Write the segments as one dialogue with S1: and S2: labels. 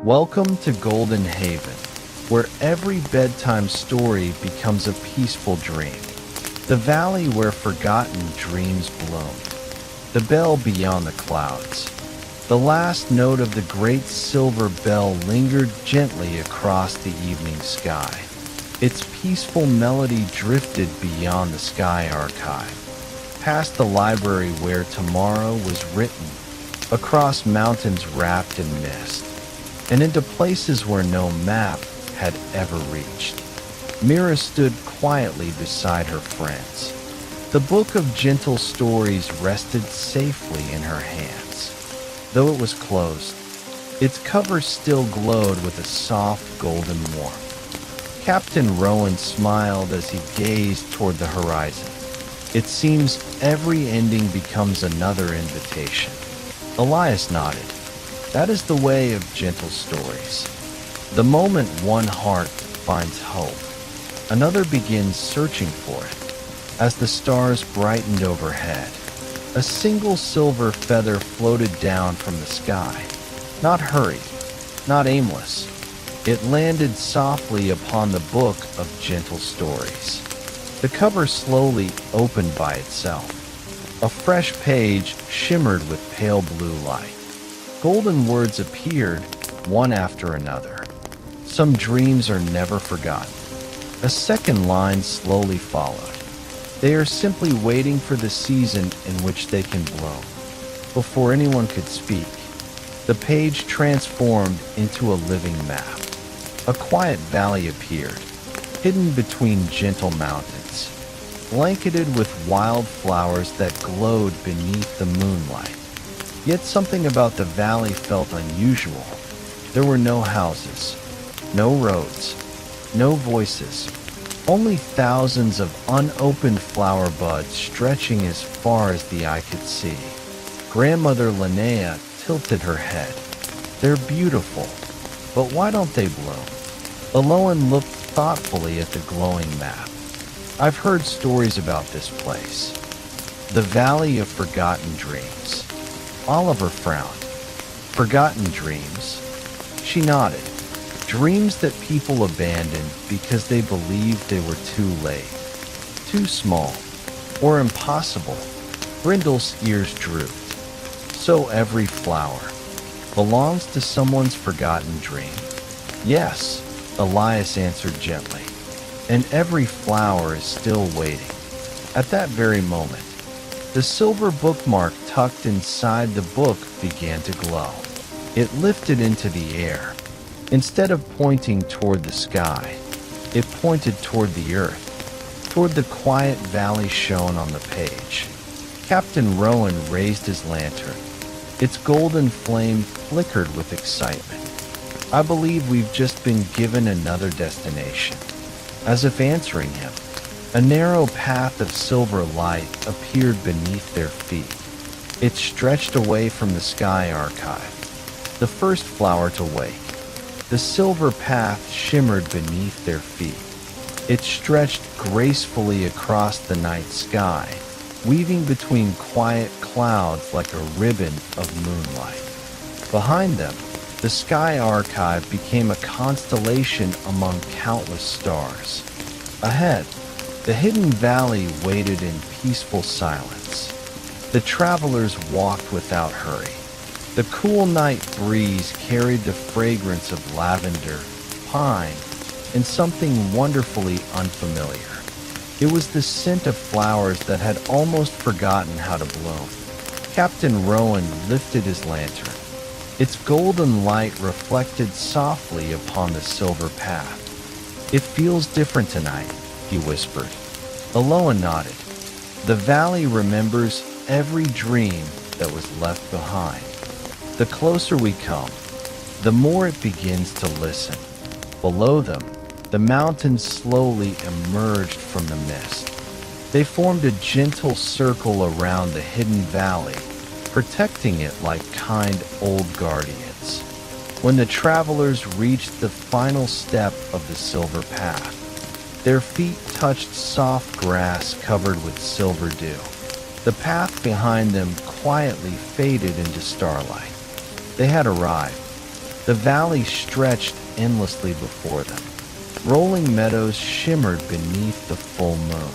S1: Welcome to Golden Haven, where every bedtime story becomes a peaceful dream. The valley where forgotten dreams bloom. The bell beyond the clouds. The last note of the great silver bell lingered gently across the evening sky. Its peaceful melody drifted beyond the sky archive, past the library where tomorrow was written, across mountains wrapped in mist, and into places where no map had ever reached. Mira stood quietly beside her friends. The book of gentle stories rested safely in her hands. Though it was closed, its cover still glowed with a soft golden warmth. Captain Rowan smiled as he gazed toward the horizon. It seems every ending becomes another invitation. Elias nodded. That is the way of gentle stories. The moment one heart finds hope, another begins searching for it. As the stars brightened overhead, a single silver feather floated down from the sky. Not hurried, not aimless. It landed softly upon the book of gentle stories. The cover slowly opened by itself. A fresh page shimmered with pale blue light. Golden words appeared, one after another. Some dreams are never forgotten. A second line slowly followed. They are simply waiting for the season in which they can bloom. Before anyone could speak, the page transformed into a living map. A quiet valley appeared, hidden between gentle mountains, blanketed with wildflowers that glowed beneath the moonlight. Yet something about the valley felt unusual. There were no houses, no roads, no voices, only thousands of unopened flower buds stretching as far as the eye could see. Grandmother Linnea tilted her head. They're beautiful, but why don't they bloom? Aloan looked thoughtfully at the glowing map. I've heard stories about this place. The Valley of Forgotten Dreams. Oliver frowned. Forgotten dreams? She nodded. Dreams that people abandoned because they believed they were too late, too small, or impossible. Brindle's ears drooped. So every flower belongs to someone's forgotten dream? Yes, Elias answered gently. And every flower is still waiting. At that very moment, the silver bookmark tucked inside the book began to glow. It lifted into the air. Instead of pointing toward the sky, it pointed toward the earth, toward the quiet valley shown on the page. Captain Rowan raised his lantern. Its golden flame flickered with excitement. I believe we've just been given another destination. As if answering him, a narrow path of silver light appeared beneath their feet. It stretched away from the sky archive, the first flower to wake. The silver path shimmered beneath their feet. It stretched gracefully across the night sky, weaving between quiet clouds like a ribbon of moonlight. Behind them, the sky archive became a constellation among countless stars. Ahead, the hidden valley waited in peaceful silence. The travelers walked without hurry. The cool night breeze carried the fragrance of lavender, pine, and something wonderfully unfamiliar. It was the scent of flowers that had almost forgotten how to bloom. Captain Rowan lifted his lantern. Its golden light reflected softly upon the silver path. It feels different tonight, he whispered. Aloan nodded. The valley remembers every dream that was left behind. The closer we come, the more it begins to listen. Below them, the mountains slowly emerged from the mist. They formed a gentle circle around the hidden valley, protecting it like kind old guardians. When the travelers reached the final step of the silver path, their feet touched soft grass covered with silver dew. The path behind them quietly faded into starlight. They had arrived. The valley stretched endlessly before them. Rolling meadows shimmered beneath the full moon.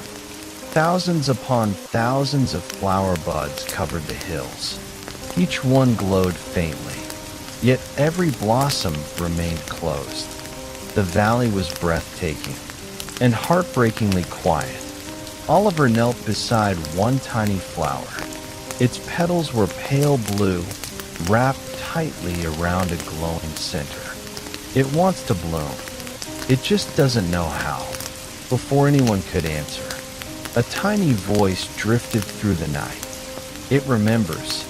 S1: Thousands upon thousands of flower buds covered the hills. Each one glowed faintly, yet every blossom remained closed. The valley was breathtaking and heartbreakingly quiet. Oliver knelt beside one tiny flower. Its petals were pale blue, wrapped tightly around a glowing center. It wants to bloom. It just doesn't know how. Before anyone could answer, a tiny voice drifted through the night. It remembers,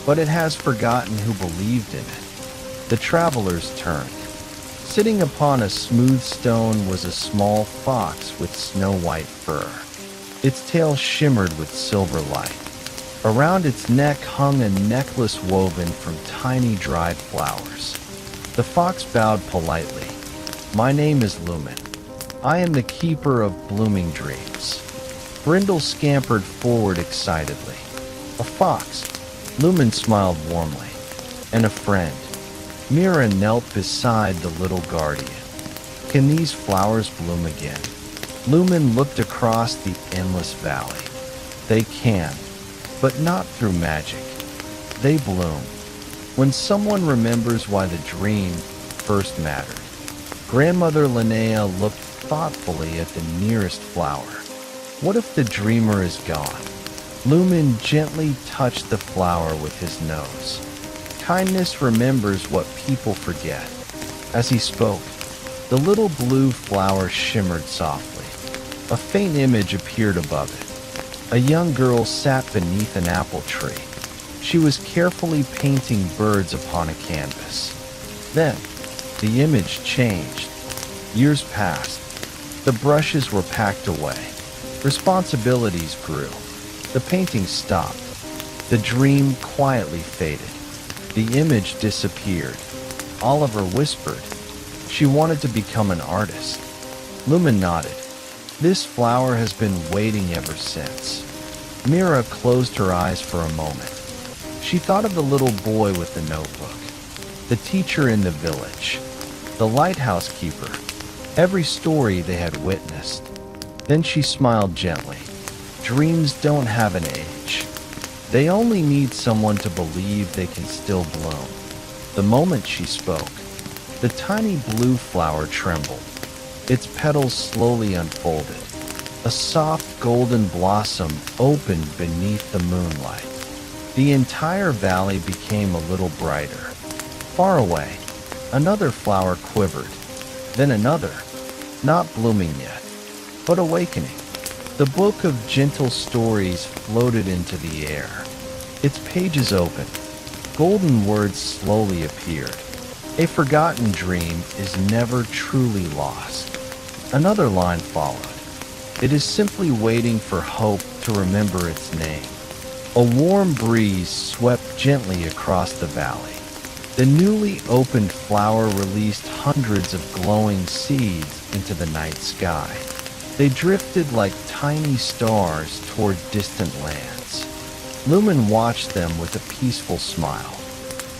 S1: but it has forgotten who believed in it. The travelers turned. Sitting upon a smooth stone was a small fox with snow-white fur. Its tail shimmered with silver light. Around its neck hung a necklace woven from tiny dried flowers. The fox bowed politely. "My name is Lumen. I am the keeper of blooming dreams." Brindle scampered forward excitedly. "A fox," Lumen smiled warmly. "And a friend." Mira knelt beside the little guardian. "Can these flowers bloom again?" Lumen looked across the endless valley. "They can, but not through magic. They bloom when someone remembers why the dream first mattered." Grandmother Linnea looked thoughtfully at the nearest flower. "What if the dreamer is gone?" Lumen gently touched the flower with his nose. "Kindness remembers what people forget." As he spoke, the little blue flower shimmered softly. A faint image appeared above it. A young girl sat beneath an apple tree. She was carefully painting birds upon a canvas. Then, the image changed. Years passed. The brushes were packed away. Responsibilities grew. The painting stopped. The dream quietly faded. The image disappeared. Oliver whispered. She wanted to become an artist. Lumen nodded. "This flower has been waiting ever since." Mira closed her eyes for a moment. She thought of the little boy with the notebook, the teacher in the village, the lighthouse keeper, every story they had witnessed. Then she smiled gently. Dreams don't have an age. They only need someone to believe they can still bloom. The moment she spoke, the tiny blue flower trembled. Its petals slowly unfolded. A soft golden blossom opened beneath the moonlight. The entire valley became a little brighter. Far away, another flower quivered, then another, not blooming yet, but awakening. The book of gentle stories floated into the air. Its pages opened. Golden words slowly appeared. A forgotten dream is never truly lost. Another line followed. It is simply waiting for hope to remember its name. A warm breeze swept gently across the valley. The newly opened flower released hundreds of glowing seeds into the night sky. They drifted like tiny stars toward distant lands. Lumen watched them with a peaceful smile.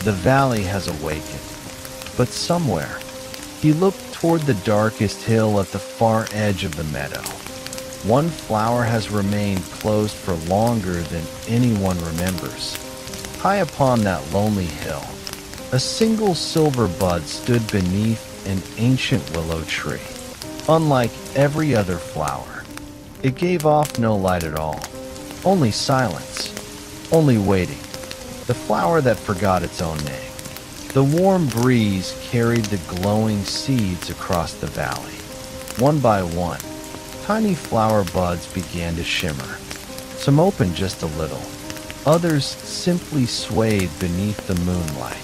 S1: The valley has awakened. But somewhere, he looked toward the darkest hill at the far edge of the meadow. One flower has remained closed for longer than anyone remembers. High upon that lonely hill, a single silver bud stood beneath an ancient willow tree. Unlike every other flower, it gave off no light at all, only silence, only waiting. The flower that forgot its own name. The warm breeze carried the glowing seeds across the valley. One by one, tiny flower buds began to shimmer. Some opened just a little. Others simply swayed beneath the moonlight.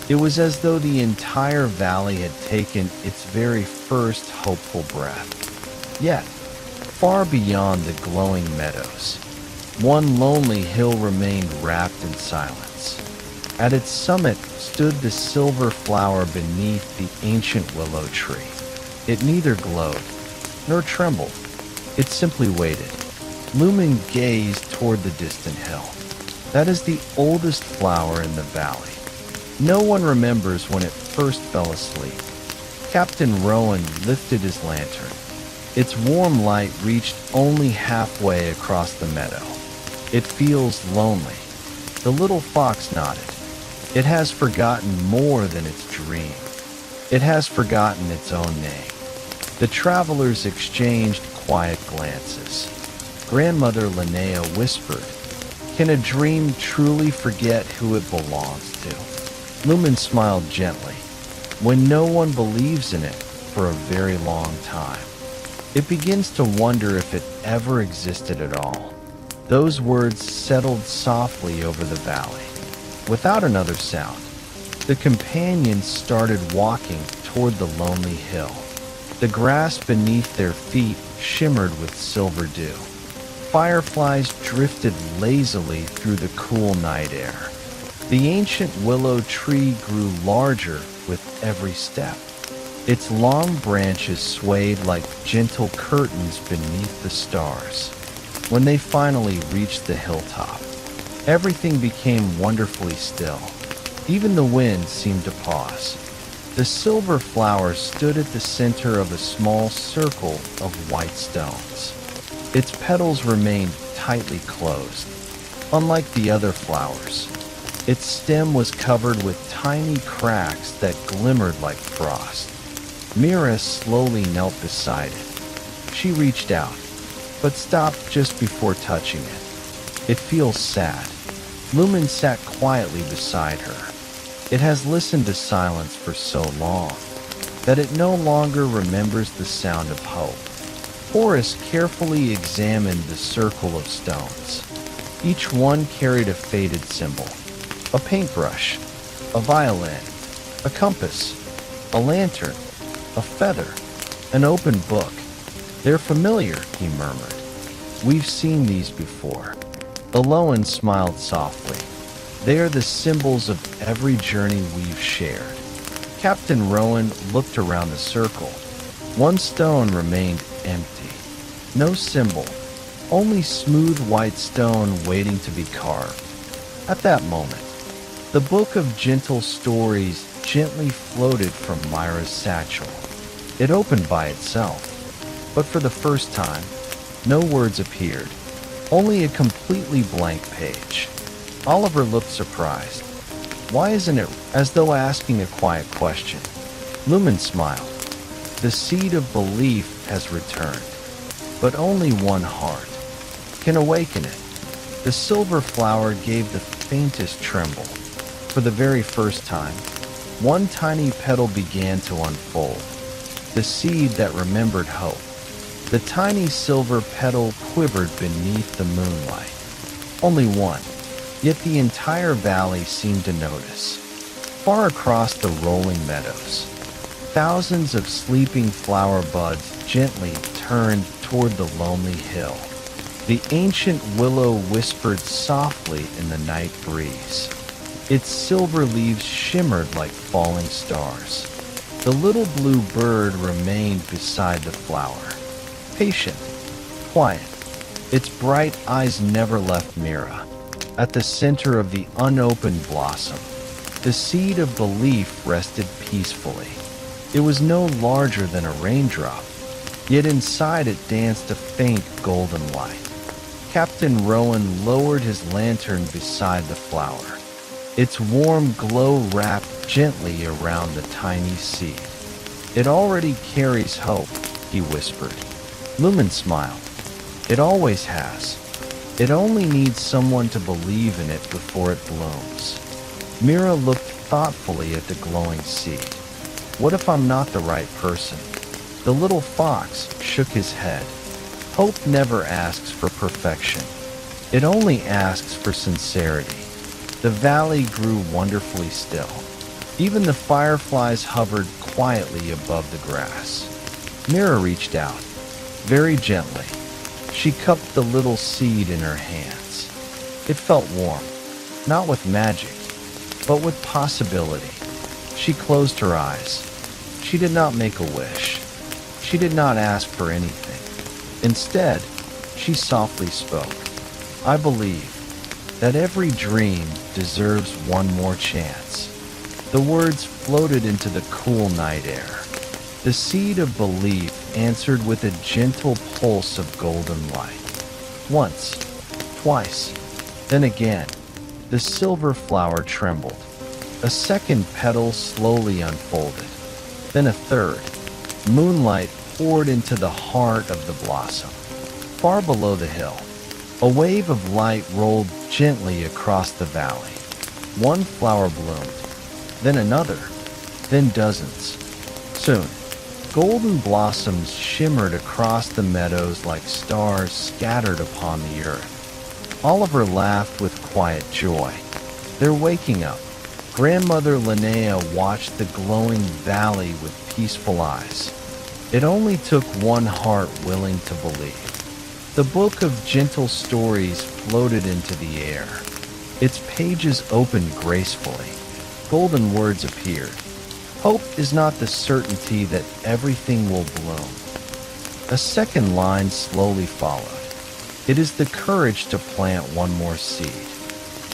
S1: It was as though the entire valley had taken its very first hopeful breath. Yet, far beyond the glowing meadows, one lonely hill remained wrapped in silence. At its summit stood the silver flower beneath the ancient willow tree. It neither glowed nor trembled. It simply waited. Lumen gazed toward the distant hill. That is the oldest flower in the valley. No one remembers when it first fell asleep. Captain Rowan lifted his lantern. Its warm light reached only halfway across the meadow. "It feels lonely." The little fox nodded. "It has forgotten more than its dream. It has forgotten its own name." The travelers exchanged quiet glances. Grandmother Linnea whispered, "Can a dream truly forget who it belongs to?" Lumen smiled gently. "When no one believes in it for a very long time, it begins to wonder if it ever existed at all." Those words settled softly over the valley. Without another sound, the companions started walking toward the lonely hill. The grass beneath their feet shimmered with silver dew. Fireflies drifted lazily through the cool night air. The ancient willow tree grew larger with every step. Its long branches swayed like gentle curtains beneath the stars. When they finally reached the hilltop, everything became wonderfully still. Even the wind seemed to pause. The silver flower stood at the center of a small circle of white stones. Its petals remained tightly closed. Unlike the other flowers, its stem was covered with tiny cracks that glimmered like frost. Mira slowly knelt beside it. She reached out, but stopped just before touching it. "It feels sad." Lumen sat quietly beside her. It has listened to silence for so long that it no longer remembers the sound of hope. Horace carefully examined the circle of stones. Each one carried a faded symbol: a paintbrush, a violin, a compass, a lantern, a feather, an open book. "They're familiar," he murmured. "We've seen these before." Aloan smiled softly. "They are the symbols of every journey we've shared." Captain Rowan looked around the circle. One stone remained empty. No symbol, only smooth white stone waiting to be carved. At that moment, the book of gentle stories gently floated from Mira's satchel. It opened by itself, but for the first time, no words appeared, only a completely blank page. Oliver looked surprised. "Why isn't it?" as though asking a quiet question. Lumen smiled. "The seed of belief has returned, but only one heart can awaken it." The silver flower gave the faintest tremble. For the very first time, one tiny petal began to unfold, the seed that remembered hope. The tiny silver petal quivered beneath the moonlight. Only one, yet the entire valley seemed to notice. Far across the rolling meadows, thousands of sleeping flower buds gently turned toward the lonely hill. The ancient willow whispered softly in the night breeze. Its silver leaves shimmered like falling stars. The little blue bird remained beside the flower, patient, quiet. Its bright eyes never left Mira. At the center of the unopened blossom, the seed of belief rested peacefully. It was no larger than a raindrop, yet inside it danced a faint golden light. Captain Rowan lowered his lantern beside the flower. Its warm glow wrapped gently around the tiny seed. "It already carries hope," he whispered. Lumen smiled. "It always has. It only needs someone to believe in it before it blooms." Mira looked thoughtfully at the glowing seed. "What if I'm not the right person?" The little fox shook his head. "Hope never asks for perfection. It only asks for sincerity." The valley grew wonderfully still. Even the fireflies hovered quietly above the grass. Mira reached out, very gently. She cupped the little seed in her hands. It felt warm, not with magic, but with possibility. She closed her eyes. She did not make a wish. She did not ask for anything. Instead, she softly spoke. "I believe that every dream deserves one more chance." The words floated into the cool night air. The seed of belief answered with a gentle pulse of golden light. Once, twice, then again, the silver flower trembled. A second petal slowly unfolded, then a third. Moonlight poured into the heart of the blossom. Far below the hill, a wave of light rolled gently across the valley. One flower bloomed, then another, then dozens. Soon, golden blossoms shimmered across the meadows like stars scattered upon the earth. Oliver laughed with quiet joy. They're waking up. Grandmother Linnea watched the glowing valley with peaceful eyes. It only took one heart willing to believe. The book of gentle stories floated into the air. Its pages opened gracefully. Golden words appeared. Hope is not the certainty that everything will bloom. A second line slowly followed. It is the courage to plant one more seed.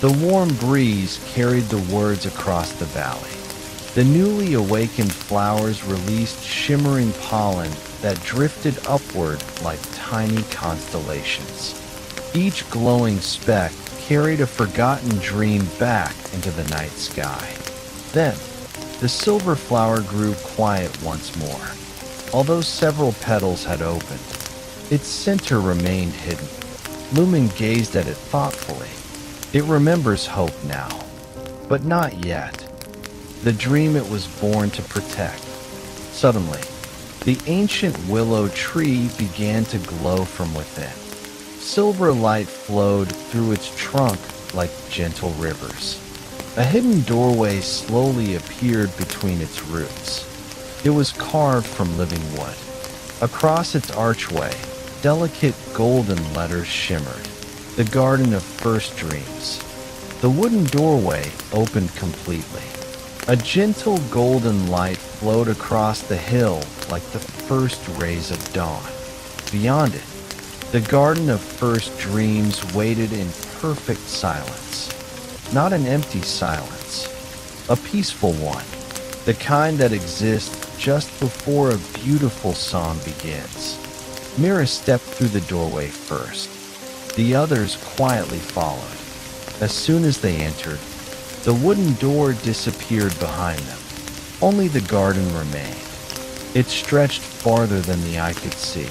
S1: The warm breeze carried the words across the valley. The newly awakened flowers released shimmering pollen that drifted upward like tiny constellations. Each glowing speck carried a forgotten dream back into the night sky. Then, the silver flower grew quiet once more. Although several petals had opened, its center remained hidden. Lumen gazed at it thoughtfully. It remembers hope now, but not yet. The dream it was born to protect. Suddenly, the ancient willow tree began to glow from within. Silver light flowed through its trunk like gentle rivers. A hidden doorway slowly appeared between its roots. It was carved from living wood. Across its archway, delicate golden letters shimmered. The Garden of First Dreams. The wooden doorway opened completely. A gentle golden light flowed across the hill like the first rays of dawn. Beyond it, the Garden of First Dreams waited in perfect silence. Not an empty silence, a peaceful one, the kind that exists just before a beautiful song begins. Mira stepped through the doorway first. The others quietly followed. As soon as they entered, the wooden door disappeared behind them. Only the garden remained. It stretched farther than the eye could see.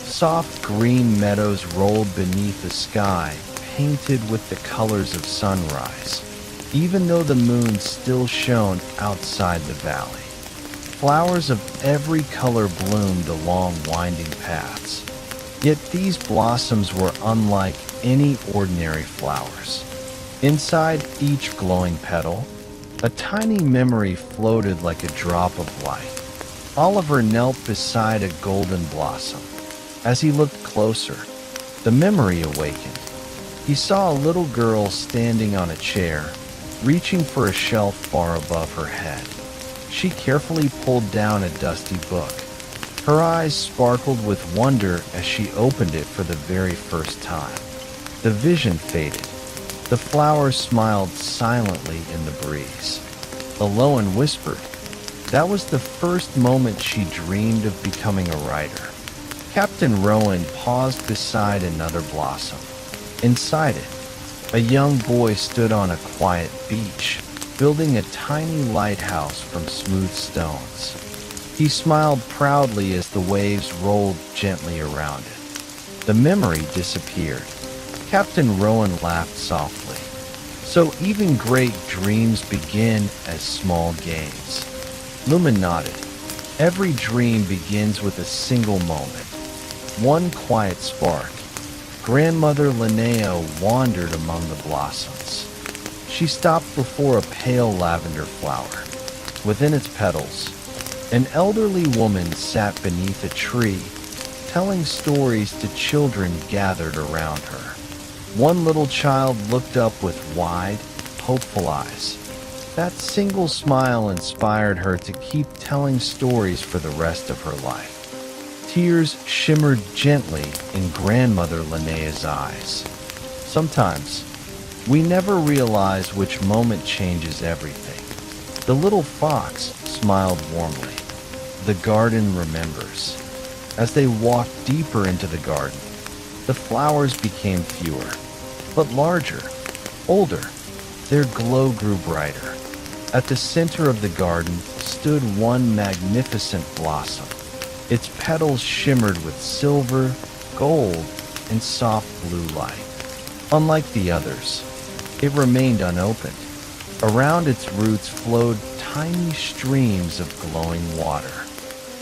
S1: Soft green meadows rolled beneath a sky painted with the colors of sunrise, even though the moon still shone outside the valley. Flowers of every color bloomed along winding paths. Yet these blossoms were unlike any ordinary flowers. Inside each glowing petal, a tiny memory floated like a drop of light. Oliver knelt beside a golden blossom. As he looked closer, the memory awakened. He saw a little girl standing on a chair, reaching for a shelf far above her head. She carefully pulled down a dusty book. Her eyes sparkled with wonder as she opened it for the very first time. The vision faded. The flowers smiled silently in the breeze. Aloan whispered, that was the first moment she dreamed of becoming a writer. Captain Rowan paused beside another blossom. Inside it, a young boy stood on a quiet beach, building a tiny lighthouse from smooth stones. He smiled proudly as the waves rolled gently around it. The memory disappeared. Captain Rowan laughed softly. So even great dreams begin as small games. Lumen nodded. Every dream begins with a single moment. One quiet spark. Grandmother Linnea wandered among the blossoms. She stopped before a pale lavender flower. Within its petals, an elderly woman sat beneath a tree, telling stories to children gathered around her. One little child looked up with wide, hopeful eyes. That single smile inspired her to keep telling stories for the rest of her life. Tears shimmered gently in Grandmother Linnea's eyes. Sometimes, we never realize which moment changes everything. The little fox smiled warmly. The garden remembers. As they walked deeper into the garden, the flowers became fewer, but larger, older. Their glow grew brighter. At the center of the garden stood one magnificent blossom. Its petals shimmered with silver, gold, and soft blue light. Unlike the others, it remained unopened. Around its roots flowed tiny streams of glowing water.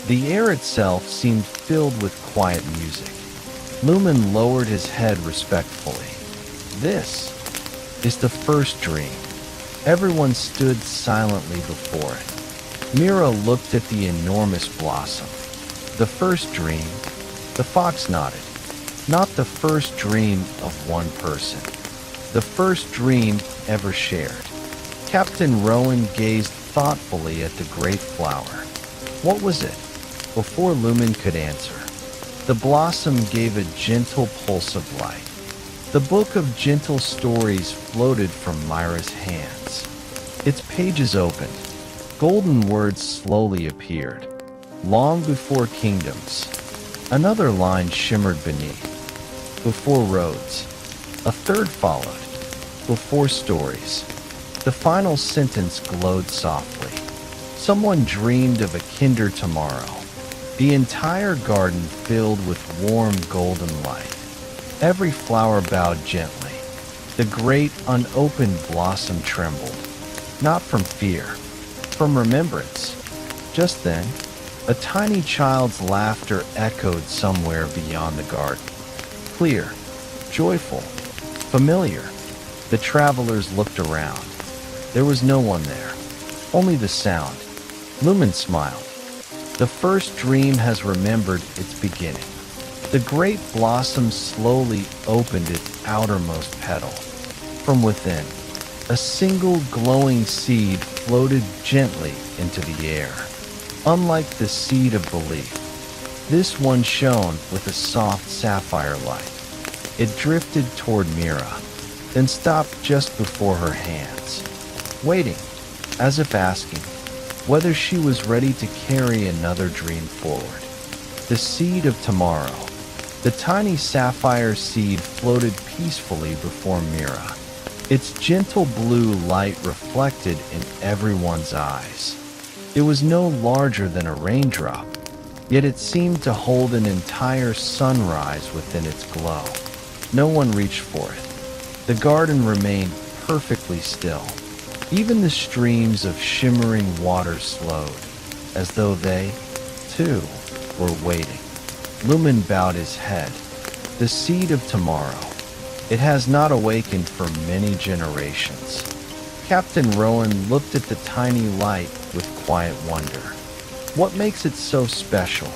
S1: The air itself seemed filled with quiet music. Lumen lowered his head respectfully. This is the first dream. Everyone stood silently before it. Mira looked at the enormous blossom. The first dream, the fox nodded. Not the first dream of one person. The first dream ever shared. Captain Rowan gazed thoughtfully at the great flower. What was it? Before Lumen could answer, the blossom gave a gentle pulse of light. The book of gentle stories floated from Mira's hands. Its pages opened. Golden words slowly appeared. Long before kingdoms. Another line shimmered beneath. Before roads. A third followed. Before stories. The final sentence glowed softly. Someone dreamed of a kinder tomorrow. The entire garden filled with warm golden light. Every flower bowed gently. The great unopened blossom trembled. Not from fear, from remembrance. Just then, a tiny child's laughter echoed somewhere beyond the garden. Clear, joyful, familiar. The travelers looked around. There was no one there, only the sound. Lumen smiled. The first dream has remembered its beginning. The great blossom slowly opened its outermost petal. From within, a single glowing seed floated gently into the air. Unlike the seed of belief, this one shone with a soft sapphire light. It drifted toward Mira, then stopped just before her hands, waiting, as if asking whether she was ready to carry another dream forward. The seed of tomorrow. The tiny sapphire seed floated peacefully before Mira. Its gentle blue light reflected in everyone's eyes. It was no larger than a raindrop, yet it seemed to hold an entire sunrise within its glow. No one reached for it. The garden remained perfectly still. Even the streams of shimmering water slowed, as though they, too, were waiting. Lumen bowed his head. The seed of tomorrow. It has not awakened for many generations. Captain Rowan looked at the tiny light with quiet wonder. What makes it so special?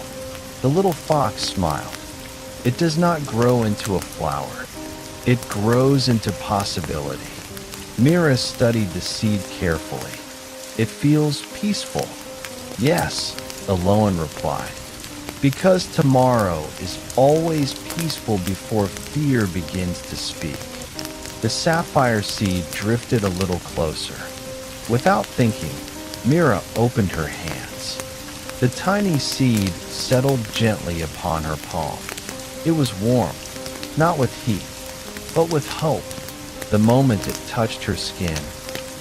S1: The little fox smiled. It does not grow into a flower. It grows into possibility. Mira studied the seed carefully. It feels peaceful. Yes, Aloan replied. Because tomorrow is always peaceful before fear begins to speak. The sapphire seed drifted a little closer. Without thinking, Mira opened her hands. The tiny seed settled gently upon her palm. It was warm, not with heat, but with hope. The moment it touched her skin,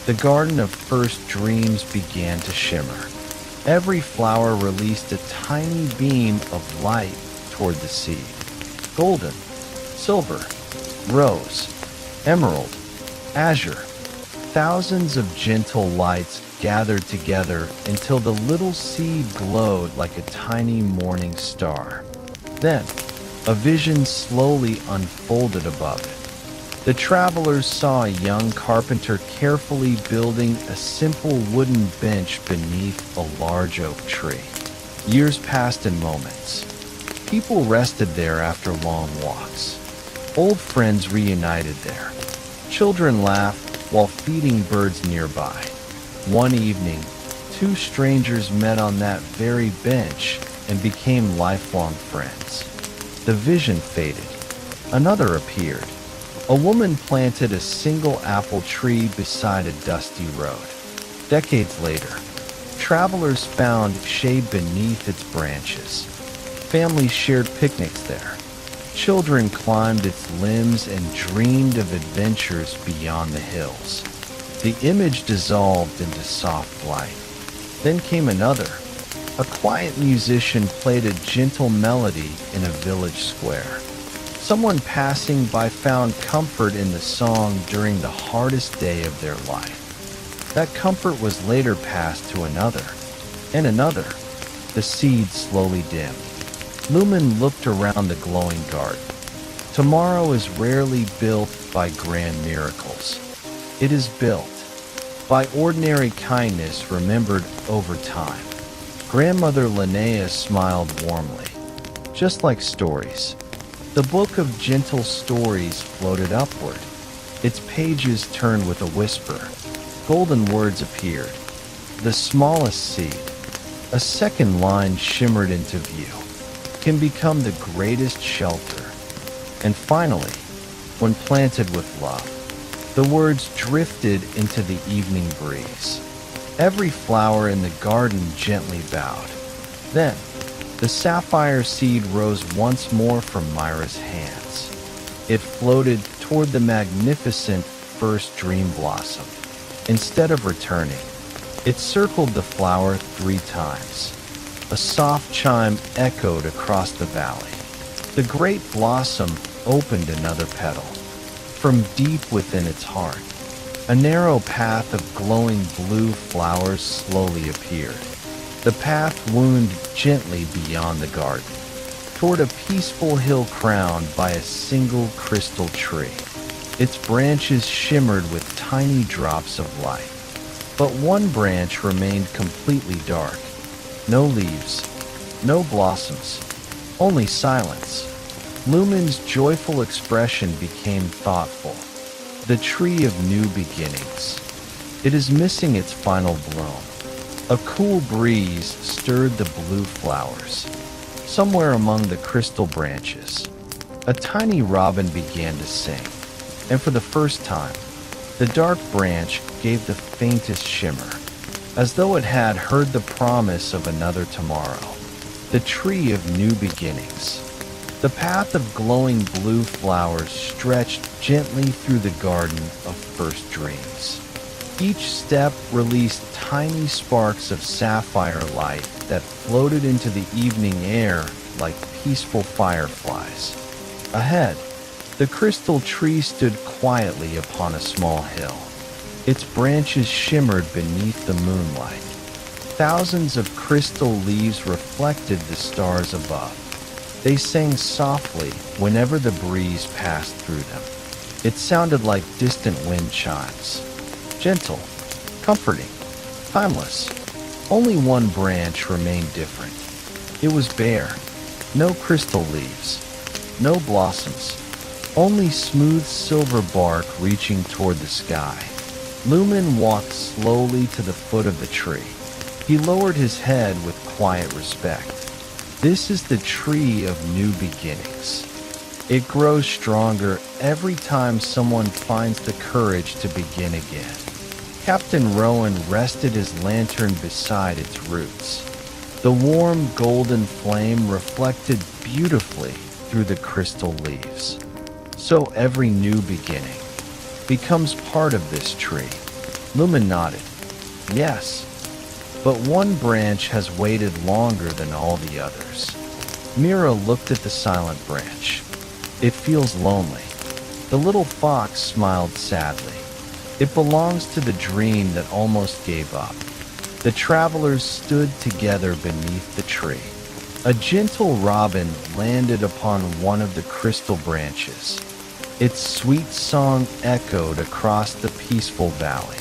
S1: the garden of first dreams began to shimmer. Every flower released a tiny beam of light toward the seed. Golden, silver, rose, emerald, azure. Thousands of gentle lights gathered together until the little seed glowed like a tiny morning star. Then, a vision slowly unfolded above it. The travelers saw a young carpenter carefully building a simple wooden bench beneath a large oak tree. Years passed in moments. People rested there after long walks. Old friends reunited there. Children laughed while feeding birds nearby. One evening, two strangers met on that very bench and became lifelong friends. The vision faded. Another appeared. A woman planted a single apple tree beside a dusty road. Decades later, travelers found shade beneath its branches. Families shared picnics there. Children climbed its limbs and dreamed of adventures beyond the hills. The image dissolved into soft light. Then came another. A quiet musician played a gentle melody in a village square. Someone passing by found comfort in the song during the hardest day of their life. That comfort was later passed to another, and another. The seed slowly dimmed. Lumen looked around the glowing garden. Tomorrow is rarely built by grand miracles. It is built by ordinary kindness remembered over time. Grandmother Linnea smiled warmly. Just like stories, the book of gentle stories floated upward. Its pages turned with a whisper. Golden words appeared. The smallest seed, a second line shimmered into view, can become the greatest shelter. And finally, when planted with love, the words drifted into the evening breeze. Every flower in the garden gently bowed. Then, the sapphire seed rose once more from Mira's hands. It floated toward the magnificent first dream blossom. Instead of returning, it circled the flower 3 times. A soft chime echoed across the valley. The great blossom opened another petal. From deep within its heart, a narrow path of glowing blue flowers slowly appeared. The path wound gently beyond the garden, toward a peaceful hill crowned by a single crystal tree. Its branches shimmered with tiny drops of light. But one branch remained completely dark. No leaves, no blossoms, only silence. Lumen's joyful expression became thoughtful. The tree of new beginnings. It is missing its final bloom. A cool breeze stirred the blue flowers. Somewhere among the crystal branches, a tiny robin began to sing. And for the first time, the dark branch gave the faintest shimmer, as though it had heard the promise of another tomorrow. The tree of new beginnings. The path of glowing blue flowers stretched gently through the garden of first dreams. Each step released tiny sparks of sapphire light that floated into the evening air like peaceful fireflies. Ahead, the crystal tree stood quietly upon a small hill. Its branches shimmered beneath the moonlight. Thousands of crystal leaves reflected the stars above. They sang softly whenever the breeze passed through them. It sounded like distant wind chimes. Gentle, comforting, timeless. Only one branch remained different. It was bare. No crystal leaves. No blossoms. Only smooth silver bark reaching toward the sky. Lumen walked slowly to the foot of the tree. He lowered his head with quiet respect. This is the tree of new beginnings. It grows stronger every time someone finds the courage to begin again. Captain Rowan rested his lantern beside its roots. The warm golden flame reflected beautifully through the crystal leaves. So every new beginning becomes part of this tree. Lumen nodded. Yes, but one branch has waited longer than all the others. Mira looked at the silent branch. It feels lonely. The little fox smiled sadly. It belongs to the dream that almost gave up. The travelers stood together beneath the tree. A gentle robin landed upon one of the crystal branches. Its sweet song echoed across the peaceful valley.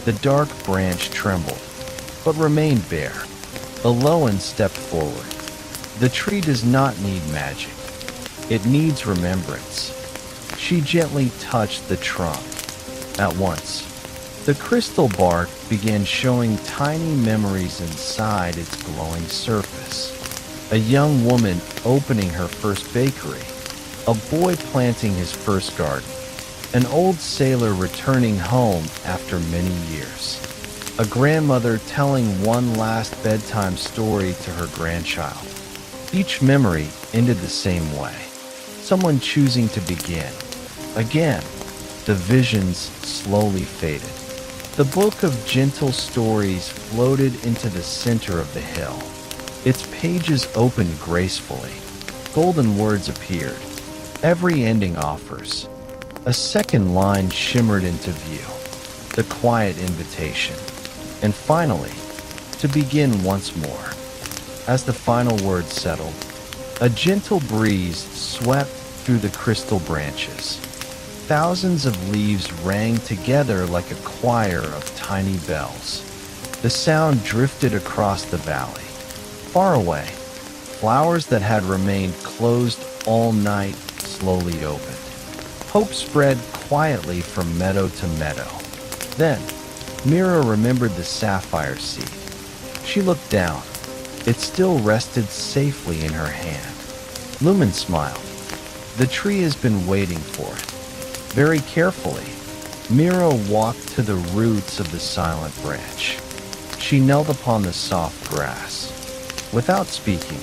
S1: The dark branch trembled, but remained bare. Aloan stepped forward. The tree does not need magic. It needs remembrance. She gently touched the trunk. At once, the crystal bark began showing tiny memories inside its glowing surface. A young woman opening her first bakery. A boy planting his first garden. An old sailor returning home after many years. A grandmother telling one last bedtime story to her grandchild. Each memory ended the same way. Someone choosing to begin. Again, the visions slowly faded. The book of gentle stories floated into the center of the hill. Its pages opened gracefully. Golden words appeared. Every ending offers. A second line shimmered into view. The quiet invitation. And finally, to begin once more. As the final word settled, a gentle breeze swept through the crystal branches. Thousands of leaves rang together like a choir of tiny bells. The sound drifted across the valley. Far away, flowers that had remained closed all night slowly opened. Hope spread quietly from meadow to meadow. Then, Mira remembered the sapphire seed. She looked down. It still rested safely in her hand. Lumen smiled. The tree has been waiting for it. Very carefully, Mira walked to the roots of the silent branch. She knelt upon the soft grass. Without speaking,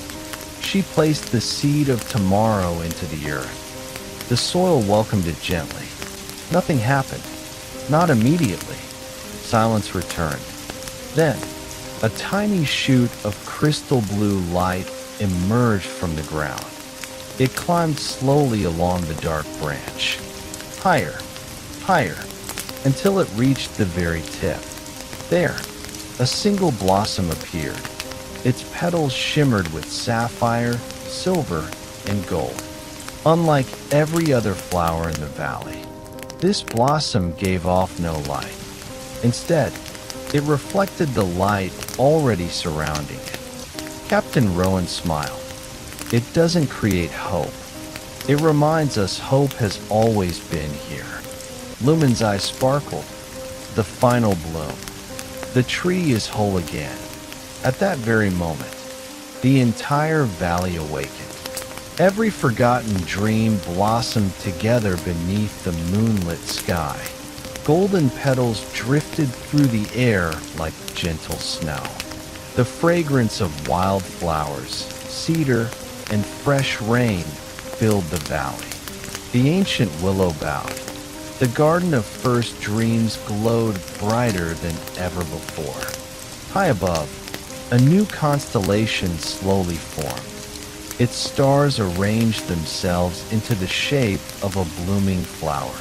S1: she placed the seed of tomorrow into the earth. The soil welcomed it gently. Nothing happened. Not immediately. Silence returned. Then, a tiny shoot of crystal blue light emerged from the ground. It climbed slowly along the dark branch. Higher, higher, until it reached the very tip. There, a single blossom appeared. Its petals shimmered with sapphire, silver, and gold. Unlike every other flower in the valley, this blossom gave off no light. Instead, it reflected the light already surrounding it. Captain Rowan smiled. It doesn't create hope. It reminds us hope has always been here. Lumen's eyes sparkled. The final bloom. The tree is whole again. At that very moment, the entire valley awakened. Every forgotten dream blossomed together beneath the moonlit sky. Golden petals drifted through the air like gentle snow. The fragrance of wildflowers, cedar, and fresh rain filled the valley. The ancient willow bowed. The garden of first dreams glowed brighter than ever before. High above, a new constellation slowly formed. Its stars arranged themselves into the shape of a blooming flower.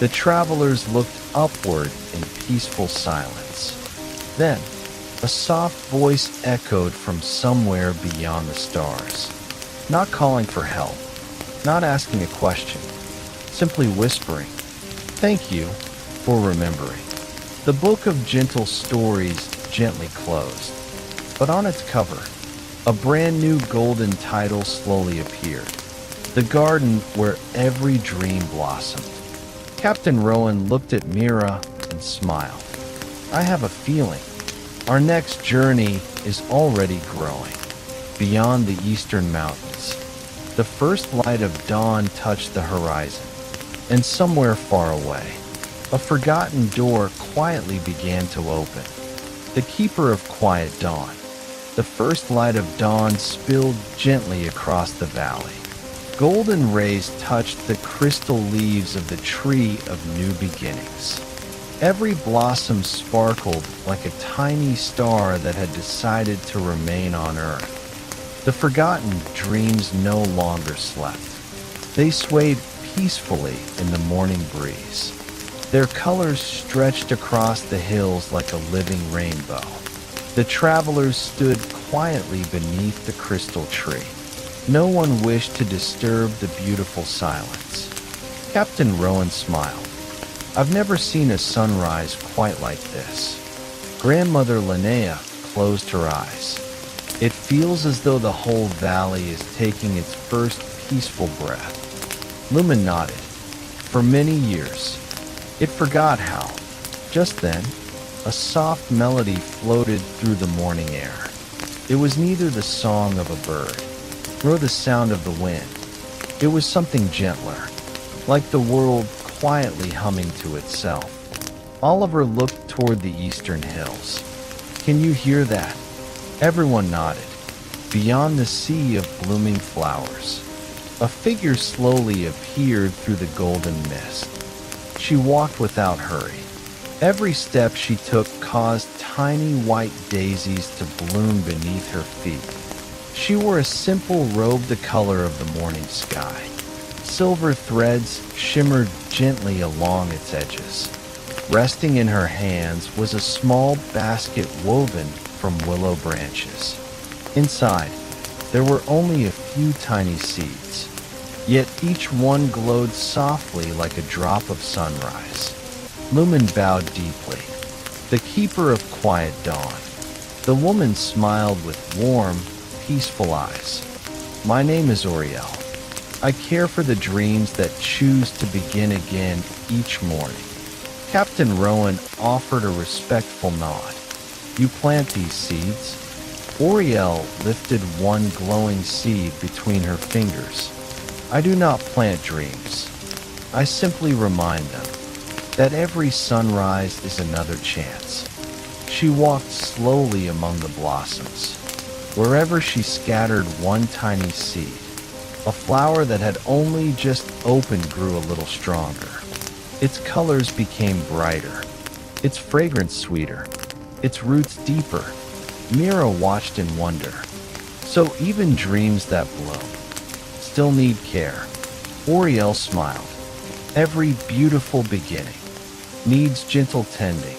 S1: The travelers looked upward in peaceful silence. Then, a soft voice echoed from somewhere beyond the stars. Not calling for help, not asking a question, simply whispering, "Thank you for remembering." The book of gentle stories gently closed, but on its cover, a brand new golden title slowly appeared. The garden where every dream blossomed. Captain Rowan looked at Mira and smiled. "I have a feeling. Our next journey is already growing. Beyond the eastern mountains, the first light of dawn touched the horizon, and somewhere far away, a forgotten door quietly began to open. The keeper of quiet dawn. The first light of dawn spilled gently across the valley. Golden rays touched the crystal leaves of the tree of new beginnings. Every blossom sparkled like a tiny star that had decided to remain on Earth. The forgotten dreams no longer slept. They swayed peacefully in the morning breeze. Their colors stretched across the hills like a living rainbow. The travelers stood quietly beneath the crystal tree. No one wished to disturb the beautiful silence. Captain Rowan smiled. "I've never seen a sunrise quite like this." Grandmother Linnea closed her eyes. "It feels as though the whole valley is taking its first peaceful breath." Lumen nodded. For many years, it forgot how. Just then, a soft melody floated through the morning air. It was neither the song of a bird, nor the sound of the wind. It was something gentler, like the world quietly humming to itself. Oliver looked toward the eastern hills. Can you hear that? Everyone nodded. Beyond the sea of blooming flowers, a figure slowly appeared through the golden mist. She walked without hurry. Every step she took caused tiny white daisies to bloom beneath her feet. She wore a simple robe the color of the morning sky. Silver threads shimmered gently along its edges. Resting in her hands was a small basket woven from willow branches. Inside, there were only a few tiny seeds, yet each one glowed softly like a drop of sunrise. Lumen bowed deeply, the keeper of quiet dawn. The woman smiled with warm, peaceful eyes. My name is Oriel. I care for the dreams that choose to begin again each morning. Captain Rowan offered a respectful nod. You plant these seeds? Oriel lifted one glowing seed between her fingers. I do not plant dreams. I simply remind them that every sunrise is another chance. She walked slowly among the blossoms. Wherever she scattered one tiny seed, a flower that had only just opened grew a little stronger. Its colors became brighter, its fragrance sweeter, its roots deeper. Mira watched in wonder. So even dreams that bloom still need care. Oriel smiled. Every beautiful beginning needs gentle tending.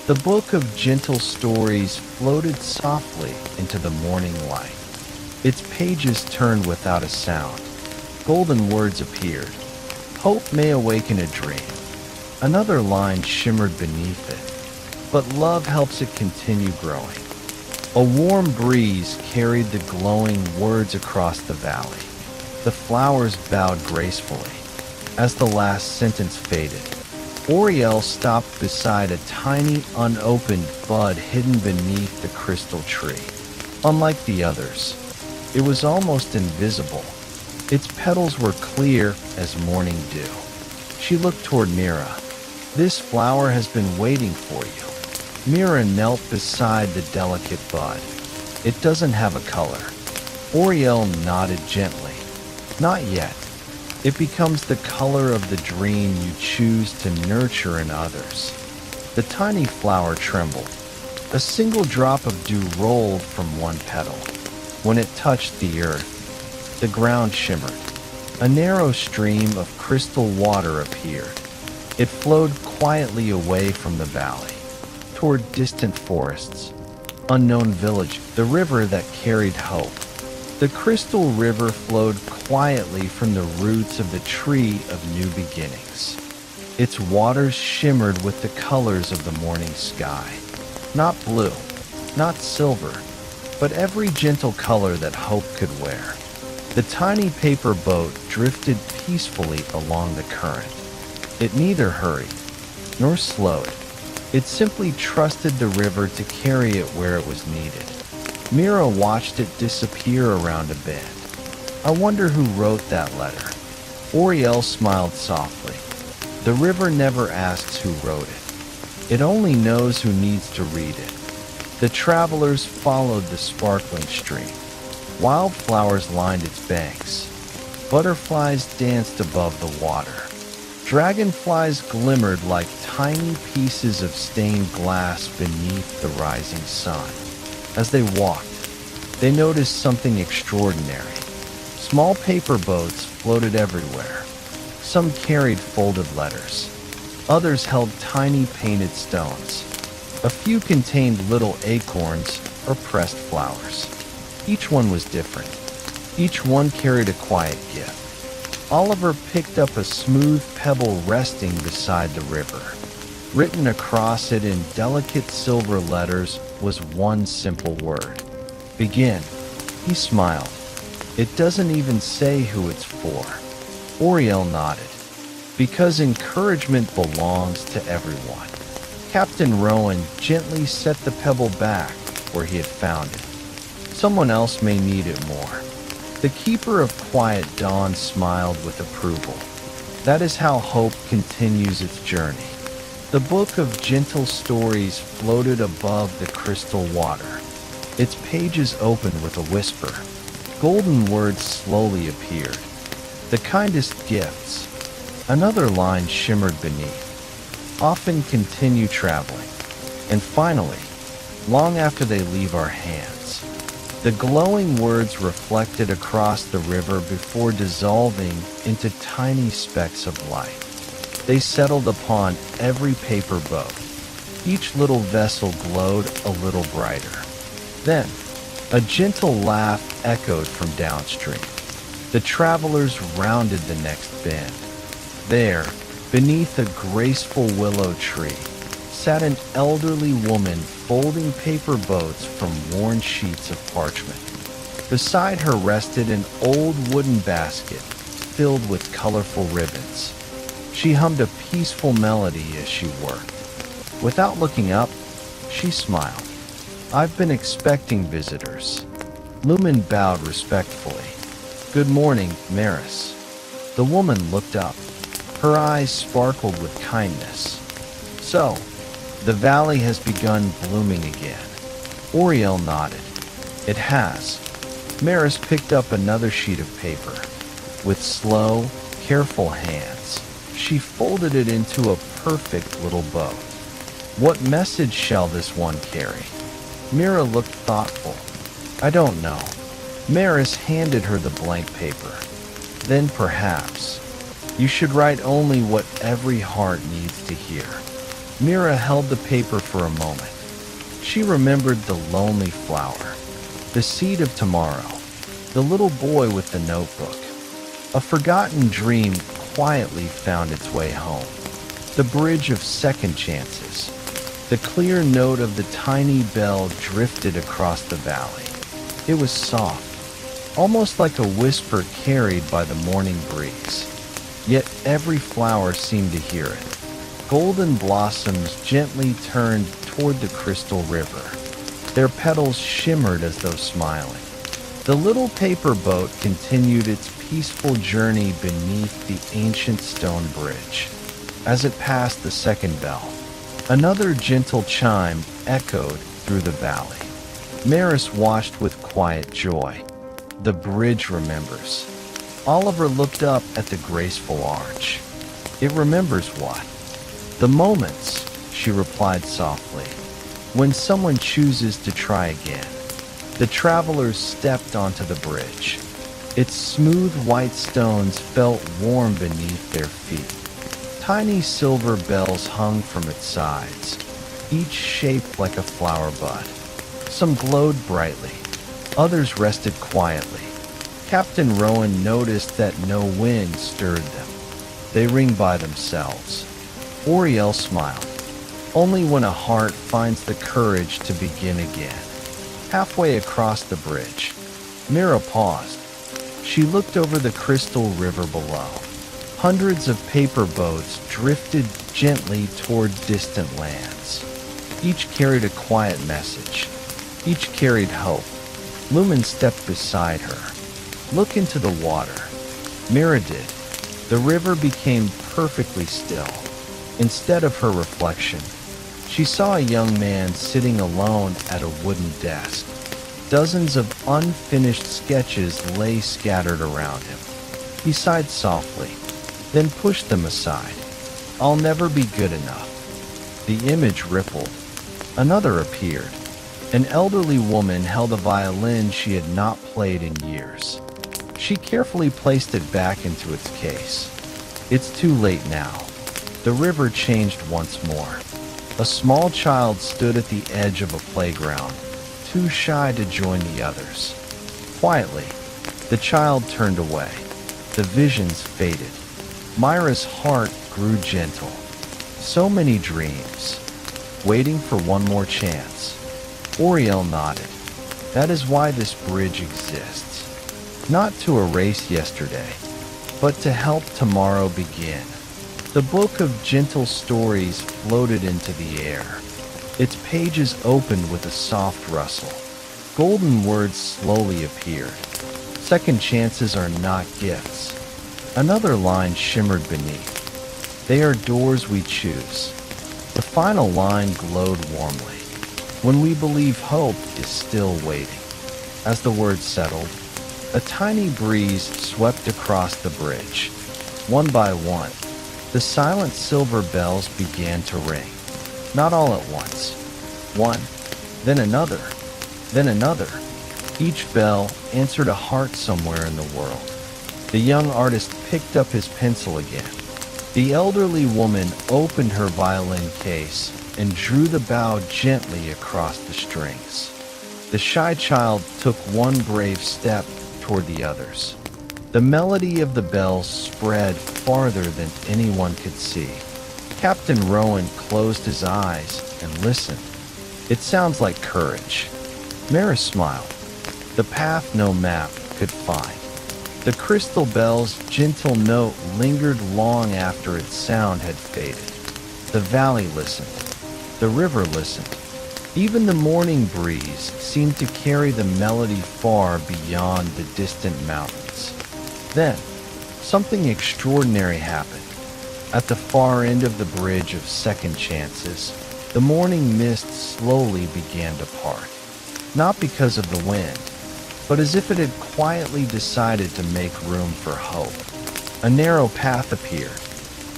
S1: The book of gentle stories floated softly into the morning light. Its pages turned without a sound. Golden words appeared. Hope may awaken a dream. Another line shimmered beneath it. But love helps it continue growing. A warm breeze carried the glowing words across the valley. The flowers bowed gracefully. As the last sentence faded, Oriel stopped beside a tiny, unopened bud hidden beneath the crystal tree. Unlike the others, it was almost invisible. Its petals were clear as morning dew. She looked toward Mira. This flower has been waiting for you. Mira knelt beside the delicate bud. It doesn't have a color. Oriel nodded gently. Not yet. It becomes the color of the dream you choose to nurture in others. The tiny flower trembled. A single drop of dew rolled from one petal. When it touched the earth, the ground shimmered. A narrow stream of crystal water appeared. It flowed quietly away from the valley, toward distant forests, unknown village, the river that carried hope. The crystal river flowed quietly from the roots of the tree of new beginnings. Its waters shimmered with the colors of the morning sky. Not blue, not silver, but every gentle color that hope could wear. The tiny paper boat drifted peacefully along the current. It neither hurried nor slowed. It simply trusted the river to carry it where it was needed. Mira watched it disappear around a bend. I wonder who wrote that letter. Oriel smiled softly. The river never asks who wrote it. It only knows who needs to read it. The travelers followed the sparkling stream. Wildflowers lined its banks. Butterflies danced above the water. Dragonflies glimmered like tiny pieces of stained glass beneath the rising sun. As they walked, they noticed something extraordinary. Small paper boats floated everywhere. Some carried folded letters. Others held tiny painted stones. A few contained little acorns or pressed flowers. Each one was different. Each one carried a quiet gift. Oliver picked up a smooth pebble resting beside the river. Written across it in delicate silver letters was one simple word. Begin. He smiled. It doesn't even say who it's for. Oriel nodded. Because encouragement belongs to everyone. Captain Rowan gently set the pebble back where he had found it. Someone else may need it more. The keeper of quiet dawn smiled with approval. That is how hope continues its journey. The book of gentle stories floated above the crystal water. Its pages opened with a whisper. Golden words slowly appeared. The kindest gifts. Another line shimmered beneath. Often continue traveling. And finally, long after they leave our hands. The glowing words reflected across the river before dissolving into tiny specks of light. They settled upon every paper boat. Each little vessel glowed a little brighter. Then, a gentle laugh echoed from downstream. The travelers rounded the next bend. There, beneath a graceful willow tree, sat an elderly woman folding paper boats from worn sheets of parchment. Beside her rested an old wooden basket filled with colorful ribbons. She hummed a peaceful melody as she worked. Without looking up, she smiled. "I've been expecting visitors." Lumen bowed respectfully. "Good morning, Maris." The woman looked up. Her eyes sparkled with kindness. "So, the valley has begun blooming again." Oriel nodded. "It has." Maris picked up another sheet of paper. With slow, careful hands, she folded it into a perfect little bow. "What message shall this one carry?" Mira looked thoughtful. "I don't know." Maris handed her the blank paper. "Then perhaps you should write only what every heart needs to hear." Mira held the paper for a moment. She remembered the lonely flower, the seed of tomorrow, the little boy with the notebook. A forgotten dream quietly found its way home. The bridge of second chances. The clear note of the tiny bell drifted across the valley. It was soft, almost like a whisper carried by the morning breeze. Yet every flower seemed to hear it. Golden blossoms gently turned toward the crystal river. Their petals shimmered as though smiling. The little paper boat continued its peaceful journey beneath the ancient stone bridge. As it passed the second bell, another gentle chime echoed through the valley. Maris watched with quiet joy. The bridge remembers. Oliver looked up at the graceful arch. "It remembers what?" "The moments," she replied softly, "when someone chooses to try again." The travelers stepped onto the bridge. Its smooth white stones felt warm beneath their feet. Tiny silver bells hung from its sides, each shaped like a flower bud. Some glowed brightly, others rested quietly. Captain Rowan noticed that no wind stirred them. They ring by themselves. Oriel smiled. Only when a heart finds the courage to begin again. Halfway across the bridge, Mira paused. She looked over the crystal river below. Hundreds of paper boats drifted gently toward distant lands. Each carried a quiet message. Each carried hope. Lumen stepped beside her. "Look into the water." Mira did. The river became perfectly still. Instead of her reflection, she saw a young man sitting alone at a wooden desk. Dozens of unfinished sketches lay scattered around him. He sighed softly, then pushed them aside. "I'll never be good enough." The image rippled. Another appeared. An elderly woman held a violin she had not played in years. She carefully placed it back into its case. "It's too late now." The river changed once more. A small child stood at the edge of a playground, too shy to join the others. Quietly, the child turned away. The visions faded. Mira's heart grew gentle. So many dreams, waiting for one more chance. Oriel nodded. That is why this bridge exists. Not to erase yesterday, but to help tomorrow begin. The book of gentle stories floated into the air. Its pages opened with a soft rustle. Golden words slowly appeared. Second chances are not gifts. Another line shimmered beneath. They are doors we choose. The final line glowed warmly. When we believe hope is still waiting. As the words settled, a tiny breeze swept across the bridge. One by one, the silent silver bells began to ring. Not all at once. One, then another, then another. Each bell answered a heart somewhere in the world. The young artist picked up his pencil again. The elderly woman opened her violin case and drew the bow gently across the strings. The shy child took one brave step toward the others. The melody of the bells spread farther than anyone could see. Captain Rowan closed his eyes and listened. It sounds like courage. Mira smiled. The path no map could find. The crystal bell's gentle note lingered long after its sound had faded. The valley listened. The river listened. Even the morning breeze seemed to carry the melody far beyond the distant mountains. Then, something extraordinary happened. At the far end of the bridge of second chances, the morning mist slowly began to part. Not because of the wind, but as if it had quietly decided to make room for hope. A narrow path appeared.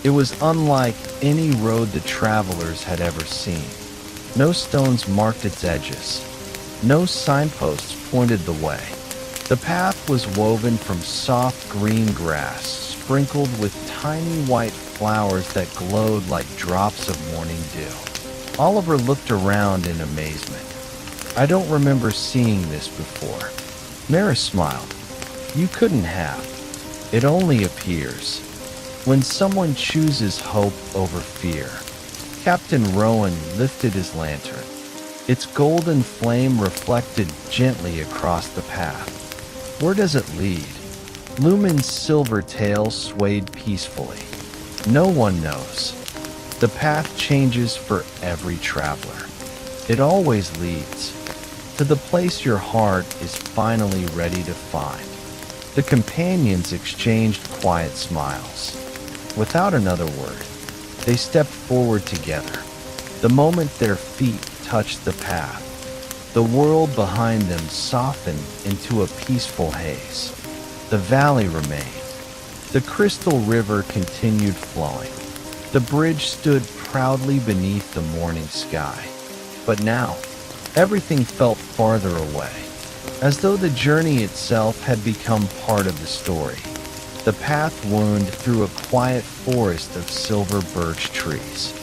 S1: It was unlike any road the travelers had ever seen. No stones marked its edges. No signposts pointed the way. The path was woven from soft green grass, sprinkled with tiny white flowers that glowed like drops of morning dew. Oliver looked around in amazement. I don't remember seeing this before. Mira smiled. You couldn't have. It only appears. When someone chooses hope over fear. Captain Rowan lifted his lantern. Its golden flame reflected gently across the path. Where does it lead? Lumen's silver tail swayed peacefully. No one knows. The path changes for every traveler. It always leads to the place your heart is finally ready to find. The companions exchanged quiet smiles. Without another word, they stepped forward together. The moment their feet touched the path, the world behind them softened into a peaceful haze. The valley remained. The crystal river continued flowing. The bridge stood proudly beneath the morning sky. But now, everything felt farther away, as though the journey itself had become part of the story. The path wound through a quiet forest of silver birch trees.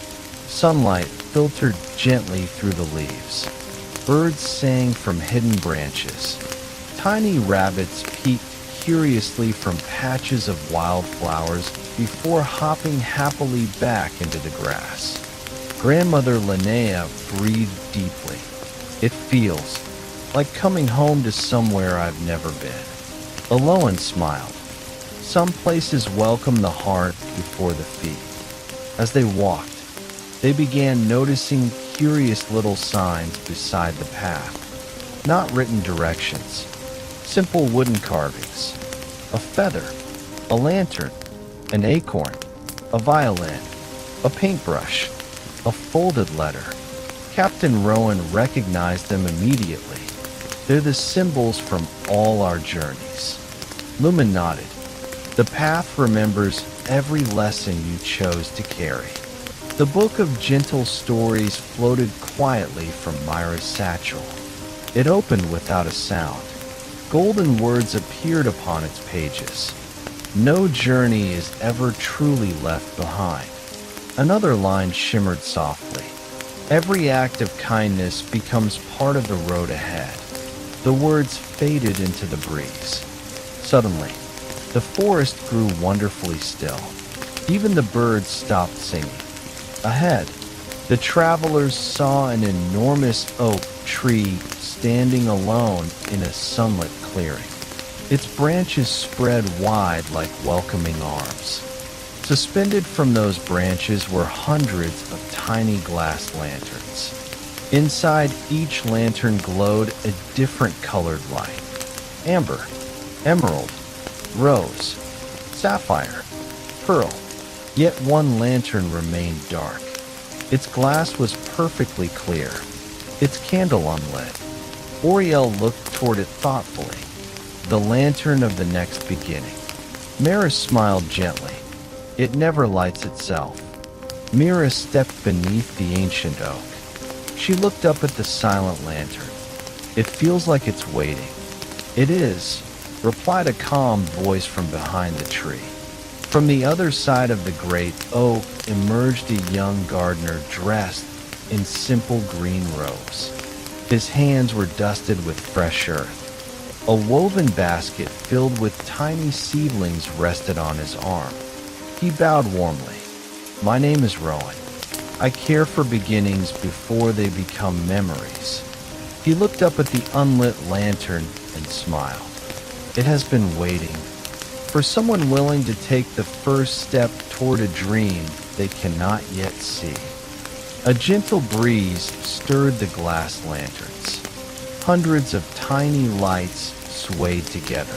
S1: Sunlight filtered gently through the leaves. Birds sang from hidden branches. Tiny rabbits peeked curiously from patches of wildflowers before hopping happily back into the grass. Grandmother Linnea breathed deeply. It feels like coming home to somewhere I've never been. Aloan smiled. Some places welcome the heart before the feet. As they walked, they began noticing curious little signs beside the path. Not written directions. Simple wooden carvings. A feather. A lantern. An acorn. A violin. A paintbrush. A folded letter. Captain Rowan recognized them immediately. They're the symbols from all our journeys. Lumen nodded. The path remembers every lesson you chose to carry. The book of gentle stories floated quietly from Mira's satchel. It opened without a sound. Golden words appeared upon its pages. No journey is ever truly left behind. Another line shimmered softly. Every act of kindness becomes part of the road ahead. The words faded into the breeze. Suddenly, the forest grew wonderfully still. Even the birds stopped singing. Ahead, the travelers saw an enormous oak tree standing alone in a sunlit clearing. Its branches spread wide like welcoming arms. Suspended from those branches were hundreds of tiny glass lanterns. Inside each lantern glowed a different colored light. Amber, emerald, rose, sapphire, pearl. Yet one lantern remained dark. Its glass was perfectly clear, its candle unlit. Oriel looked toward it thoughtfully. The lantern of the next beginning. Mira smiled gently. It never lights itself. Mira stepped beneath the ancient oak. She looked up at the silent lantern. It feels like it's waiting. It is, replied a calm voice from behind the tree. From the other side of the great oak emerged a young gardener dressed in simple green robes. His hands were dusted with fresh earth. A woven basket filled with tiny seedlings rested on his arm. He bowed warmly. My name is Rowan. I care for beginnings before they become memories. He looked up at the unlit lantern and smiled. It has been waiting for someone willing to take the first step toward a dream they cannot yet see. A gentle breeze stirred the glass lanterns. Hundreds of tiny lights swayed together.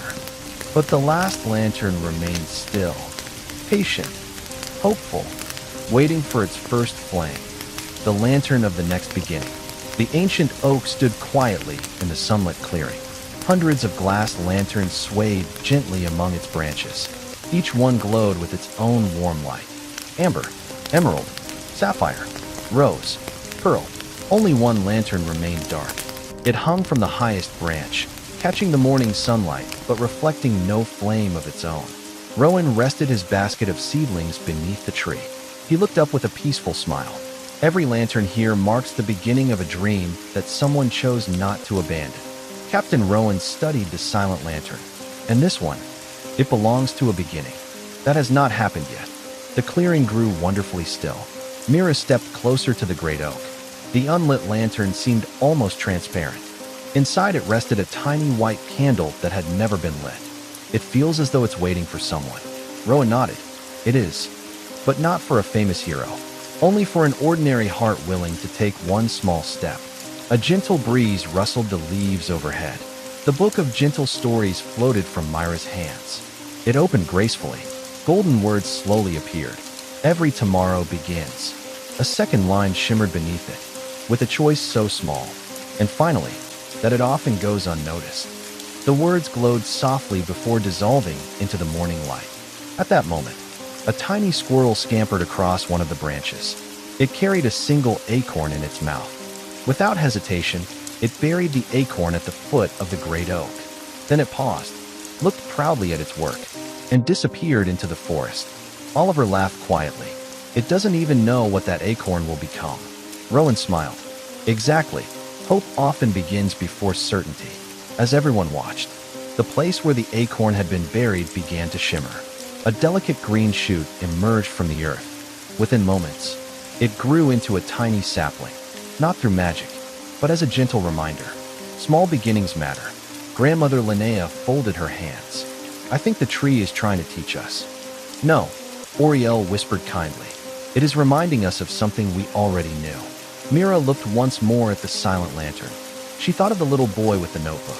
S1: But the last lantern remained still, patient, hopeful, waiting for its first flame. The lantern of the next beginning. The ancient oak stood quietly in the sunlit clearing. Hundreds of glass lanterns swayed gently among its branches. Each one glowed with its own warm light. Amber, emerald, sapphire, rose, pearl. Only one lantern remained dark. It hung from the highest branch, catching the morning sunlight, but reflecting no flame of its own. Rowan rested his basket of seedlings beneath the tree. He looked up with a peaceful smile. Every lantern here marks the beginning of a dream that someone chose not to abandon. Captain Rowan studied the silent lantern. And this one, it belongs to a beginning. That has not happened yet. The clearing grew wonderfully still. Mira stepped closer to the great oak. The unlit lantern seemed almost transparent. Inside it rested a tiny white candle that had never been lit. It feels as though it's waiting for someone. Rowan nodded. It is, but not for a famous hero. Only for an ordinary heart willing to take one small step. A gentle breeze rustled the leaves overhead. The book of gentle stories floated from Mira's hands. It opened gracefully. Golden words slowly appeared. Every tomorrow begins. A second line shimmered beneath it, with a choice so small, and finally, that it often goes unnoticed. The words glowed softly before dissolving into the morning light. At that moment, a tiny squirrel scampered across one of the branches. It carried a single acorn in its mouth. Without hesitation, it buried the acorn at the foot of the great oak. Then it paused, looked proudly at its work, and disappeared into the forest. Oliver laughed quietly. It doesn't even know what that acorn will become. Rowan smiled. Exactly. Hope often begins before certainty. As everyone watched, the place where the acorn had been buried began to shimmer. A delicate green shoot emerged from the earth. Within moments, it grew into a tiny sapling. Not through magic, but as a gentle reminder. Small beginnings matter. Grandmother Linnea folded her hands. I think the tree is trying to teach us. No, Oriel whispered kindly. It is reminding us of something we already knew. Mira looked once more at the silent lantern. She thought of the little boy with the notebook,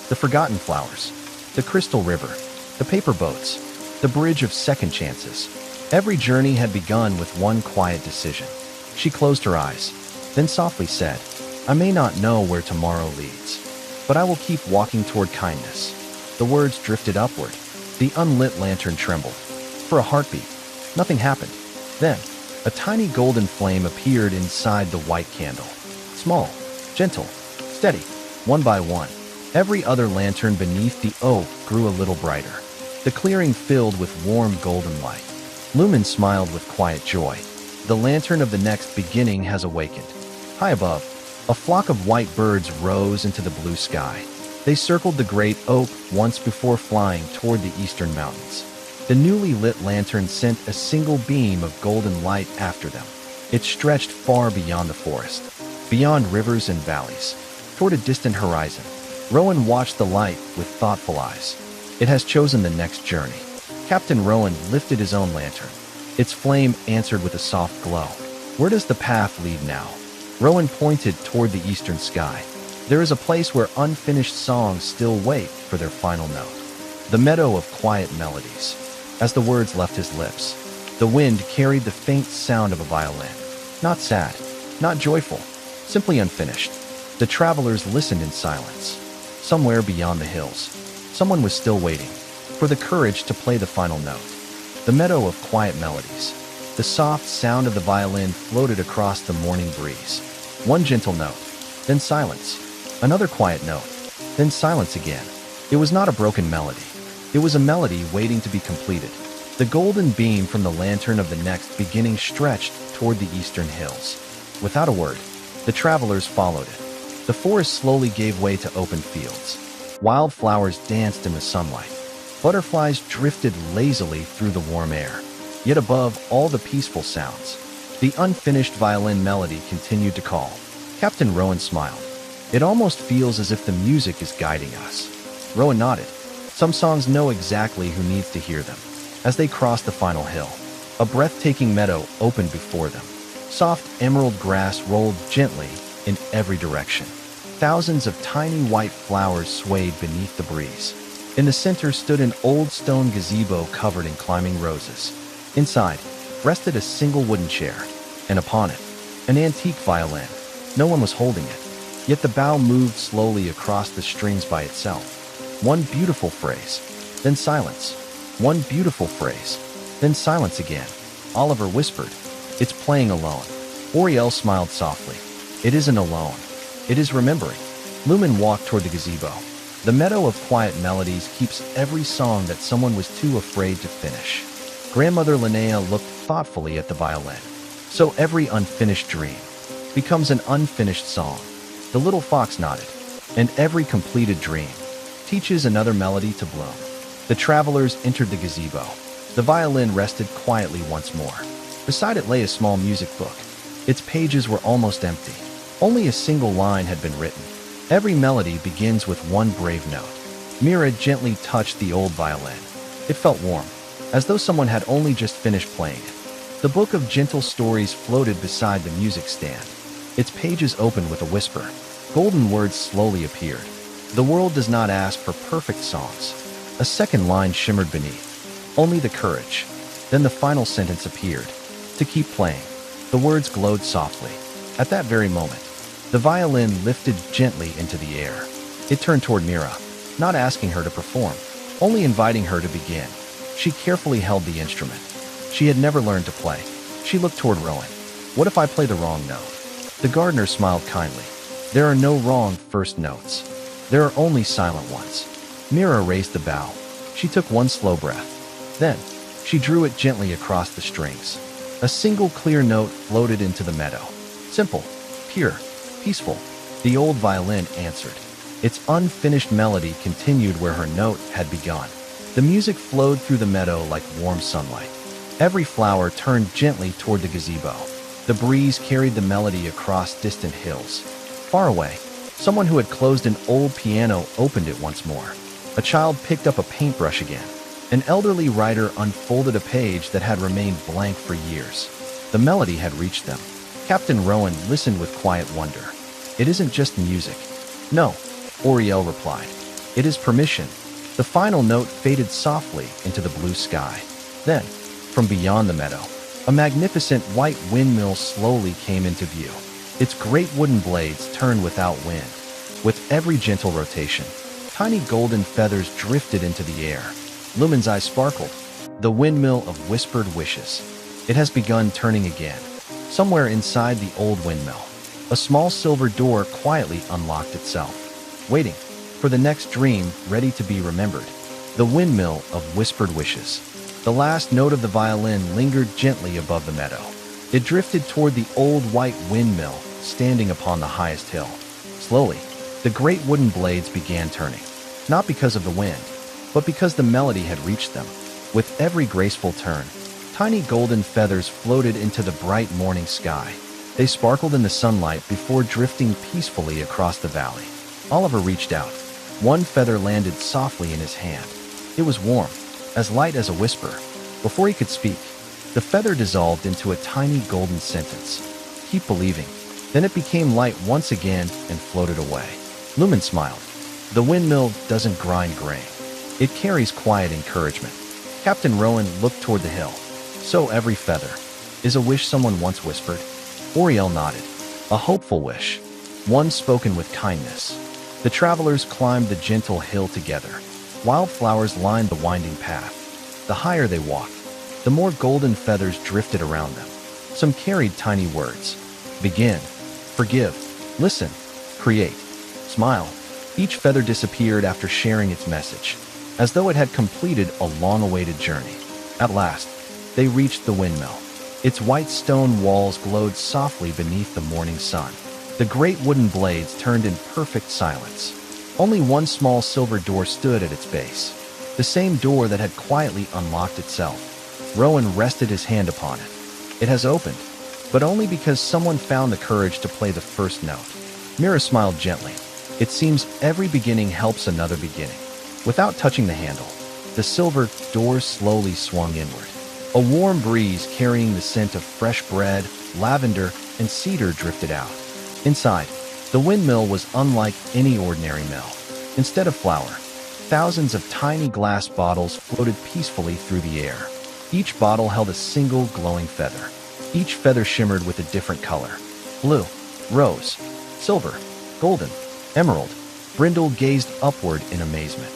S1: the forgotten flowers, the crystal river, the paper boats, the bridge of second chances. Every journey had begun with one quiet decision. She closed her eyes, then softly said, I may not know where tomorrow leads, but I will keep walking toward kindness. The words drifted upward. The unlit lantern trembled. For a heartbeat, nothing happened. Then, a tiny golden flame appeared inside the white candle. Small, gentle, steady, one by one. Every other lantern beneath the oak grew a little brighter. The clearing filled with warm golden light. Lumen smiled with quiet joy. The lantern of the next beginning has awakened. High above, a flock of white birds rose into the blue sky. They circled the great oak once before flying toward the eastern mountains. The newly lit lantern sent a single beam of golden light after them. It stretched far beyond the forest, beyond rivers and valleys, toward a distant horizon. Rowan watched the light with thoughtful eyes. It has chosen the next journey. Captain Rowan lifted his own lantern. Its flame answered with a soft glow. Where does the path lead now? Rowan pointed toward the eastern sky. There is a place where unfinished songs still wait for their final note. The meadow of quiet melodies. As the words left his lips, the wind carried the faint sound of a violin. Not sad, not joyful, simply unfinished. The travelers listened in silence. Somewhere beyond the hills, someone was still waiting for the courage to play the final note. The meadow of quiet melodies. The soft sound of the violin floated across the morning breeze. One gentle note, then silence. Another quiet note, then silence again. It was not a broken melody. It was a melody waiting to be completed. The golden beam from the lantern of the next beginning stretched toward the eastern hills. Without a word, the travelers followed it. The forest slowly gave way to open fields. Wildflowers danced in the sunlight. Butterflies drifted lazily through the warm air. Yet above all the peaceful sounds, the unfinished violin melody continued to call. Captain Rowan smiled. It almost feels as if the music is guiding us. Rowan nodded. Some songs know exactly who needs to hear them. As they crossed the final hill, a breathtaking meadow opened before them. Soft emerald grass rolled gently in every direction. Thousands of tiny white flowers swayed beneath the breeze. In the center stood an old stone gazebo covered in climbing roses. Inside rested a single wooden chair, and upon it, an antique violin. No one was holding it, yet the bow moved slowly across the strings by itself. One beautiful phrase, then silence. One beautiful phrase, then silence again. Oliver whispered, "It's playing alone." Oriel smiled softly. "It isn't alone. It is remembering." Lumen walked toward the gazebo. The meadow of quiet melodies keeps every song that someone was too afraid to finish. Grandmother Linnea looked thoughtfully at the violin. So every unfinished dream becomes an unfinished song. The little fox nodded. And every completed dream teaches another melody to bloom. The travelers entered the gazebo. The violin rested quietly once more. Beside it lay a small music book. Its pages were almost empty. Only a single line had been written. Every melody begins with one brave note. Mira gently touched the old violin. It felt warm, as though someone had only just finished playing it. The book of gentle stories floated beside the music stand. Its pages opened with a whisper. Golden words slowly appeared. The world does not ask for perfect songs. A second line shimmered beneath. Only the courage. Then the final sentence appeared. To keep playing. The words glowed softly. At that very moment, the violin lifted gently into the air. It turned toward Mira, not asking her to perform, only inviting her to begin. She carefully held the instrument. She had never learned to play. She looked toward Rowan. "What if I play the wrong note?" The gardener smiled kindly. "There are no wrong first notes. There are only silent ones." Mira raised the bow. She took one slow breath. Then, she drew it gently across the strings. A single clear note floated into the meadow. Simple, pure, peaceful. The old violin answered. Its unfinished melody continued where her note had begun. The music flowed through the meadow like warm sunlight. Every flower turned gently toward the gazebo. The breeze carried the melody across distant hills. Far away, someone who had closed an old piano opened it once more. A child picked up a paintbrush again. An elderly writer unfolded a page that had remained blank for years. The melody had reached them. Captain Rowan listened with quiet wonder. "It isn't just music." "No," Oriel replied. "It is permission." The final note faded softly into the blue sky. Then, from beyond the meadow, a magnificent white windmill slowly came into view. Its great wooden blades turned without wind. With every gentle rotation, tiny golden feathers drifted into the air. Lumen's eyes sparkled. The windmill of whispered wishes. It has begun turning again. Somewhere inside the old windmill, a small silver door quietly unlocked itself, waiting for the next dream ready to be remembered. The windmill of whispered wishes. The last note of the violin lingered gently above the meadow. It drifted toward the old white windmill standing upon the highest hill. Slowly, the great wooden blades began turning, not because of the wind, but because the melody had reached them. With every graceful turn, tiny golden feathers floated into the bright morning sky. They sparkled in the sunlight before drifting peacefully across the valley. Oliver reached out. One feather landed softly in his hand. It was warm, as light as a whisper. Before he could speak, the feather dissolved into a tiny golden sentence. "Keep believing." Then it became light once again and floated away. Lumen smiled. The windmill doesn't grind grain. It carries quiet encouragement. Captain Rowan looked toward the hill. So every feather is a wish someone once whispered. Oriel nodded. A hopeful wish, one spoken with kindness. The travelers climbed the gentle hill together. Wildflowers lined the winding path. The higher they walked, the more golden feathers drifted around them. Some carried tiny words. Begin, forgive, listen, create, smile. Each feather disappeared after sharing its message, as though it had completed a long-awaited journey. At last, they reached the windmill. Its white stone walls glowed softly beneath the morning sun. The great wooden blades turned in perfect silence. Only one small silver door stood at its base, the same door that had quietly unlocked itself. Rowan rested his hand upon it. It has opened, but only because someone found the courage to play the first note. Mira smiled gently. It seems every beginning helps another beginning. Without touching the handle, the silver doors slowly swung inward. A warm breeze carrying the scent of fresh bread, lavender, and cedar drifted out. Inside, the windmill was unlike any ordinary mill. Instead of flour, thousands of tiny glass bottles floated peacefully through the air. Each bottle held a single glowing feather. Each feather shimmered with a different color. Blue, rose, silver, golden, emerald. Brindle gazed upward in amazement.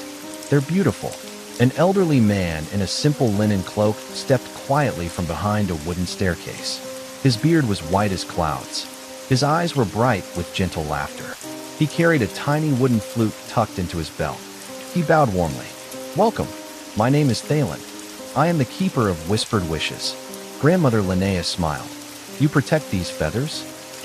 S1: They're beautiful. An elderly man in a simple linen cloak stepped quietly from behind a wooden staircase. His beard was white as clouds. His eyes were bright with gentle laughter. He carried a tiny wooden flute tucked into his belt. He bowed warmly. "Welcome. My name is Thalen. I am the keeper of whispered wishes." Grandmother Linnea smiled. "You protect these feathers?"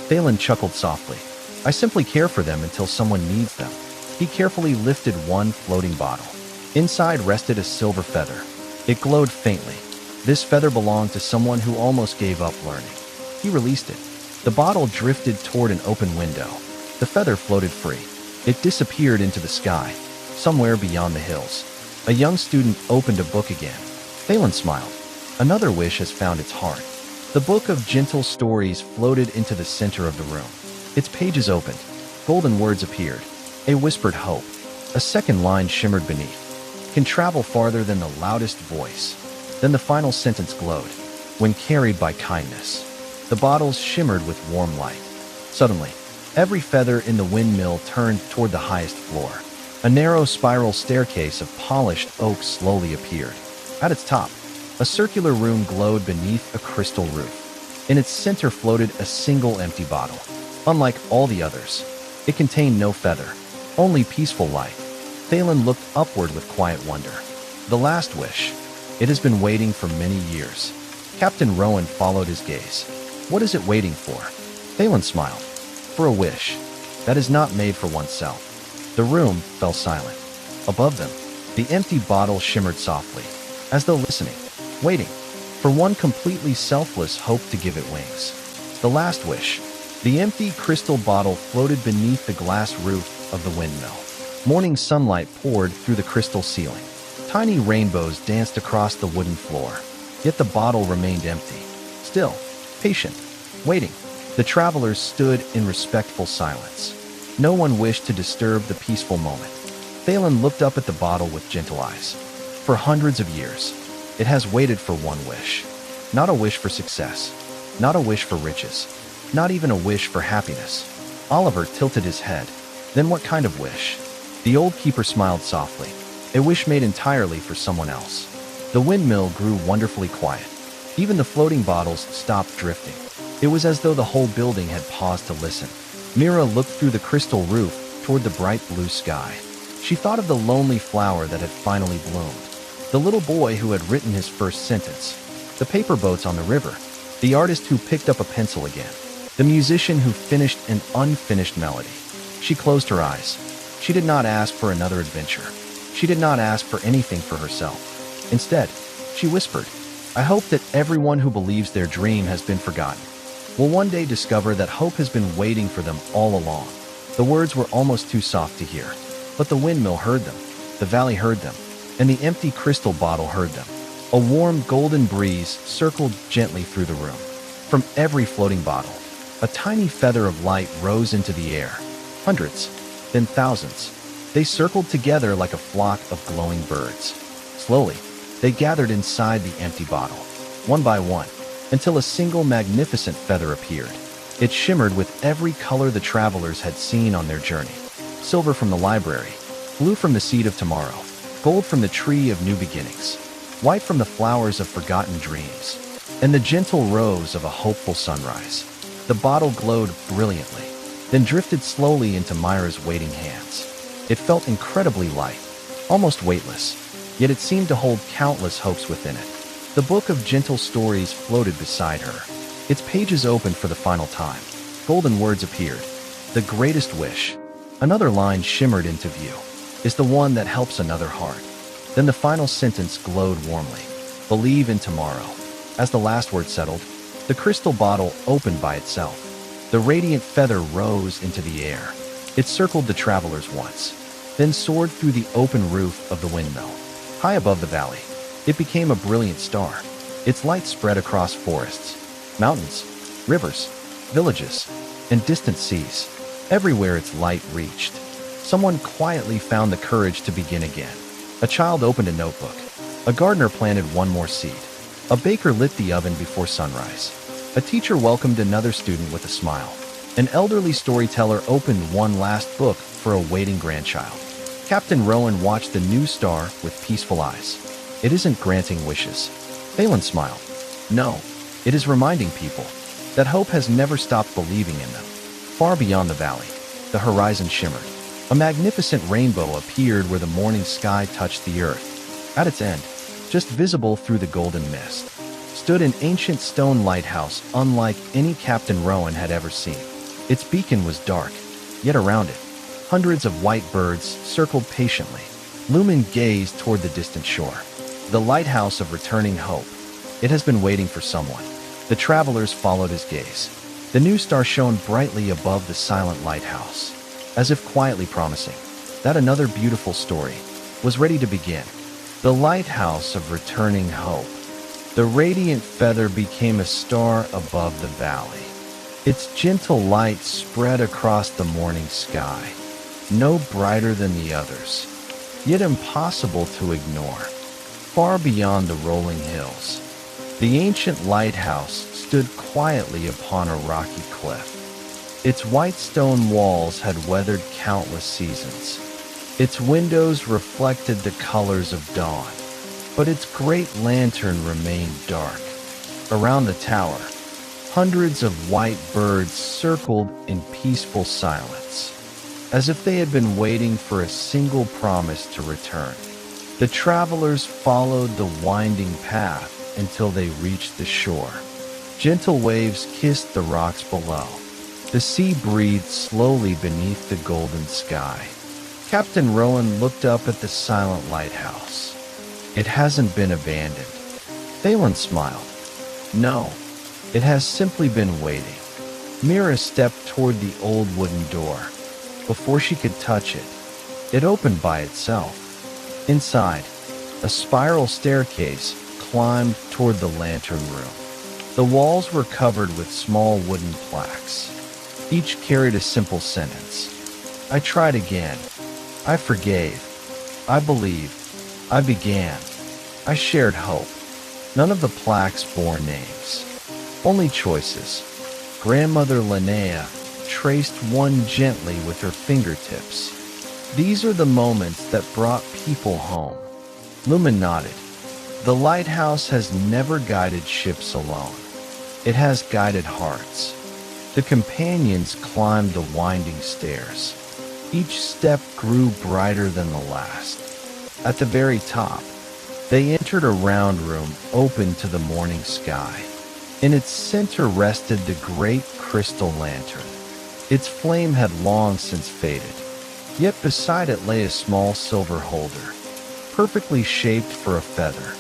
S1: Thalen chuckled softly. "I simply care for them until someone needs them." He carefully lifted one floating bottle. Inside rested a silver feather. It glowed faintly. This feather belonged to someone who almost gave up learning. He released it. The bottle drifted toward an open window. The feather floated free. It disappeared into the sky, somewhere beyond the hills. A young student opened a book again. Thalen smiled. Another wish has found its heart. The book of gentle stories floated into the center of the room. Its pages opened. Golden words appeared. A whispered hope. A second line shimmered beneath. Can travel farther than the loudest voice. Then the final sentence glowed. When carried by kindness. The bottles shimmered with warm light. Suddenly, every feather in the windmill turned toward the highest floor. A narrow spiral staircase of polished oak slowly appeared. At its top, a circular room glowed beneath a crystal roof. In its center floated a single empty bottle. Unlike all the others, it contained no feather, only peaceful light. Thalen looked upward with quiet wonder. The last wish. It has been waiting for many years. Captain Rowan followed his gaze. What is it waiting for? Thalen smiled. For a wish. That is not made for oneself. The room fell silent. Above them, the empty bottle shimmered softly, as though listening, waiting, for one completely selfless hope to give it wings. The last wish. The empty crystal bottle floated beneath the glass roof of the windmill. Morning sunlight poured through the crystal ceiling. Tiny rainbows danced across the wooden floor. Yet the bottle remained empty. Still, patient, waiting. The travelers stood in respectful silence. No one wished to disturb the peaceful moment. Thalen looked up at the bottle with gentle eyes. For hundreds of years, it has waited for one wish. Not a wish for success. Not a wish for riches. Not even a wish for happiness. Oliver tilted his head. Then what kind of wish? The old keeper smiled softly. A wish made entirely for someone else. The windmill grew wonderfully quiet. Even the floating bottles stopped drifting. It was as though the whole building had paused to listen. Mira looked through the crystal roof toward the bright blue sky. She thought of the lonely flower that had finally bloomed. The little boy who had written his first sentence. The paper boats on the river. The artist who picked up a pencil again. The musician who finished an unfinished melody. She closed her eyes. She did not ask for another adventure. She did not ask for anything for herself. Instead, she whispered, "I hope that everyone who believes their dream has been forgotten will one day discover that hope has been waiting for them all along." The words were almost too soft to hear, but the windmill heard them, the valley heard them, and the empty crystal bottle heard them. A warm golden breeze circled gently through the room. From every floating bottle, a tiny feather of light rose into the air. Hundreds, then thousands. They circled together like a flock of glowing birds. Slowly, they gathered inside the empty bottle, one by one, until a single magnificent feather appeared. It shimmered with every color the travelers had seen on their journey. Silver from the library, blue from the seed of tomorrow, gold from the tree of new beginnings, white from the flowers of forgotten dreams, and the gentle rose of a hopeful sunrise. The bottle glowed brilliantly, then drifted slowly into Mira's waiting hands. It felt incredibly light, almost weightless, yet it seemed to hold countless hopes within it. The book of gentle stories floated beside her. Its pages opened for the final time. Golden words appeared. The greatest wish. Another line shimmered into view. Is the one that helps another heart. Then the final sentence glowed warmly. Believe in tomorrow. As the last word settled, the crystal bottle opened by itself. The radiant feather rose into the air. It circled the travelers once, then soared through the open roof of the windmill. High above the valley, it became a brilliant star. Its light spread across forests, mountains, rivers, villages, and distant seas. Everywhere its light reached, someone quietly found the courage to begin again. A child opened a notebook. A gardener planted one more seed. A baker lit the oven before sunrise. A teacher welcomed another student with a smile. An elderly storyteller opened one last book for a waiting grandchild. Captain Rowan watched the new star with peaceful eyes. It isn't granting wishes. Phelan smiled. No, it is reminding people that hope has never stopped believing in them. Far beyond the valley, the horizon shimmered. A magnificent rainbow appeared where the morning sky touched the earth. At its end, just visible through the golden mist, stood an ancient stone lighthouse unlike any Captain Rowan had ever seen. Its beacon was dark, yet around it, hundreds of white birds circled patiently. Lumen gazed toward the distant shore. The lighthouse of returning hope. It has been waiting for someone. The travelers followed his gaze. The new star shone brightly above the silent lighthouse, as if quietly promising that another beautiful story was ready to begin. The lighthouse of returning hope. The radiant feather became a star above the valley. Its gentle light spread across the morning sky, no brighter than the others, yet impossible to ignore. Far beyond the rolling hills, the ancient lighthouse stood quietly upon a rocky cliff. Its white stone walls had weathered countless seasons. Its windows reflected the colors of dawn, but its great lantern remained dark. Around the tower, hundreds of white birds circled in peaceful silence, as if they had been waiting for a single promise to return. The travelers followed the winding path until they reached the shore. Gentle waves kissed the rocks below. The sea breathed slowly beneath the golden sky. Captain Rowan looked up at the silent lighthouse. It hasn't been abandoned. Phelan smiled. No, it has simply been waiting. Mira stepped toward the old wooden door. Before she could touch it, it opened by itself. Inside, a spiral staircase climbed toward the lantern room. The walls were covered with small wooden plaques. Each carried a simple sentence. I tried again. I forgave. I believed. I began. I shared hope. None of the plaques bore names, only choices. Grandmother Linnea traced one gently with her fingertips. These are the moments that brought people home. Lumen nodded. The lighthouse has never guided ships alone. It has guided hearts. The companions climbed the winding stairs. Each step grew brighter than the last. At the very top, they entered a round room open to the morning sky. In its center rested the great crystal lantern. Its flame had long since faded, yet beside it lay a small silver holder, perfectly shaped for a feather.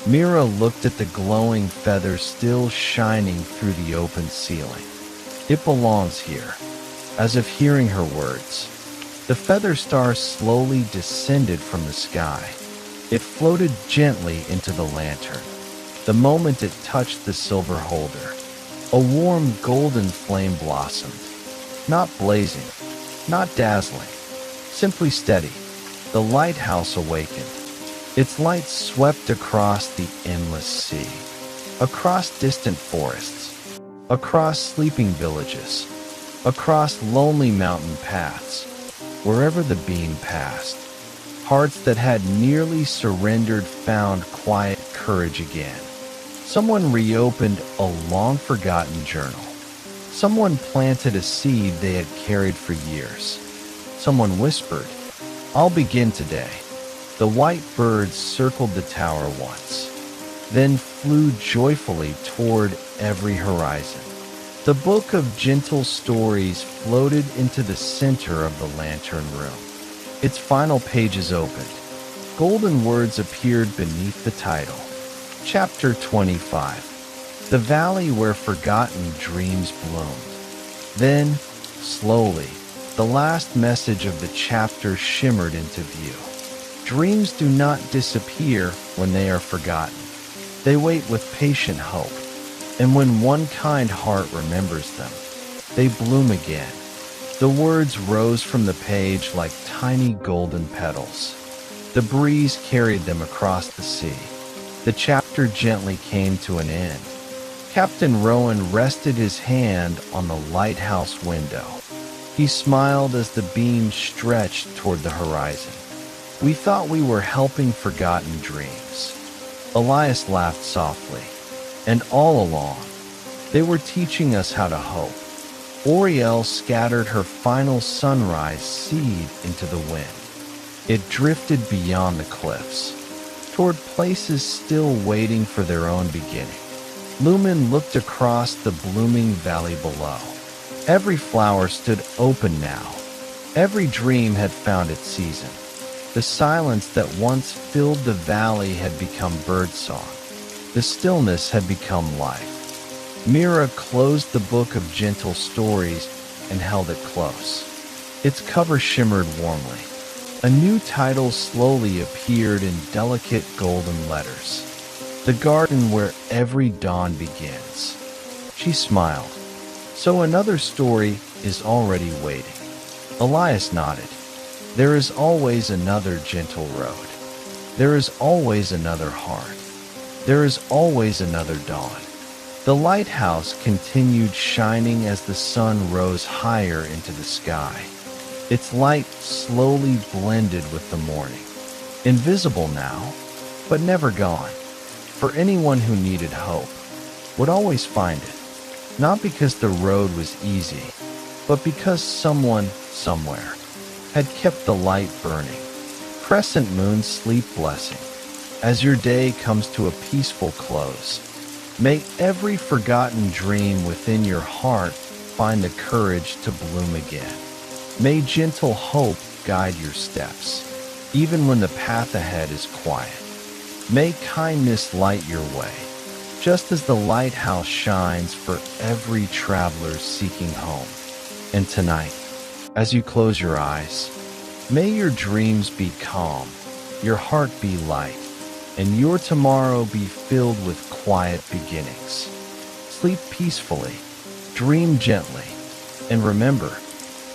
S1: Mira looked at the glowing feather still shining through the open ceiling. It belongs here, as if hearing her words. The feather star slowly descended from the sky. It floated gently into the lantern. The moment it touched the silver holder, a warm golden flame blossomed. Not blazing, not dazzling, simply steady. The lighthouse awakened. Its light swept across the endless sea, across distant forests, across sleeping villages, across lonely mountain paths, wherever the beam passed. Hearts that had nearly surrendered found quiet courage again. Someone reopened a long-forgotten journal. Someone planted a seed they had carried for years. Someone whispered, "I'll begin today." The white birds circled the tower once, then flew joyfully toward every horizon. The book of gentle stories floated into the center of the lantern room. Its final pages opened. Golden words appeared beneath the title. Chapter 25. The Valley Where Forgotten Dreams Bloomed. Then, slowly, the last message of the chapter shimmered into view. Dreams do not disappear when they are forgotten. They wait with patient hope, and when one kind heart remembers them, they bloom again. The words rose from the page like tiny golden petals. The breeze carried them across the sea. The chapter gently came to an end. Captain Rowan rested his hand on the lighthouse window. He smiled as the beam stretched toward the horizon. "We thought we were helping forgotten dreams." Elias laughed softly. "And all along, they were teaching us how to hope." Oriel scattered her final sunrise seed into the wind. It drifted beyond the cliffs, toward places still waiting for their own beginning. Lumen looked across the blooming valley below. Every flower stood open now. Every dream had found its season. The silence that once filled the valley had become birdsong. The stillness had become life. Mira closed the book of gentle stories and held it close. Its cover shimmered warmly. A new title slowly appeared in delicate golden letters. "The Garden Where Every Dawn Begins." She smiled. "So another story is already waiting." Elias nodded. "There is always another gentle road. There is always another heart. There is always another dawn." The lighthouse continued shining as the sun rose higher into the sky. Its light slowly blended with the morning. Invisible now, but never gone. For anyone who needed hope would always find it. Not because the road was easy, but because someone, somewhere, had kept the light burning. Crescent moon sleep blessing. As your day comes to a peaceful close, may every forgotten dream within your heart find the courage to bloom again. May gentle hope guide your steps, even when the path ahead is quiet. May kindness light your way, just as the lighthouse shines for every traveler seeking home. And tonight, as you close your eyes, may your dreams be calm, your heart be light, and your tomorrow be filled with quiet beginnings. Sleep peacefully, dream gently, and remember,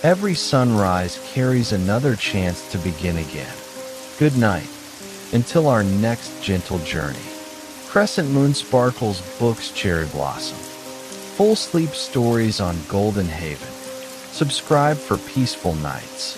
S1: every sunrise carries another chance to begin again. Good night, until our next gentle journey. Crescent Moon Sparkles Books Cherry Blossom. Full sleep stories on Golden Haven. Subscribe for peaceful nights.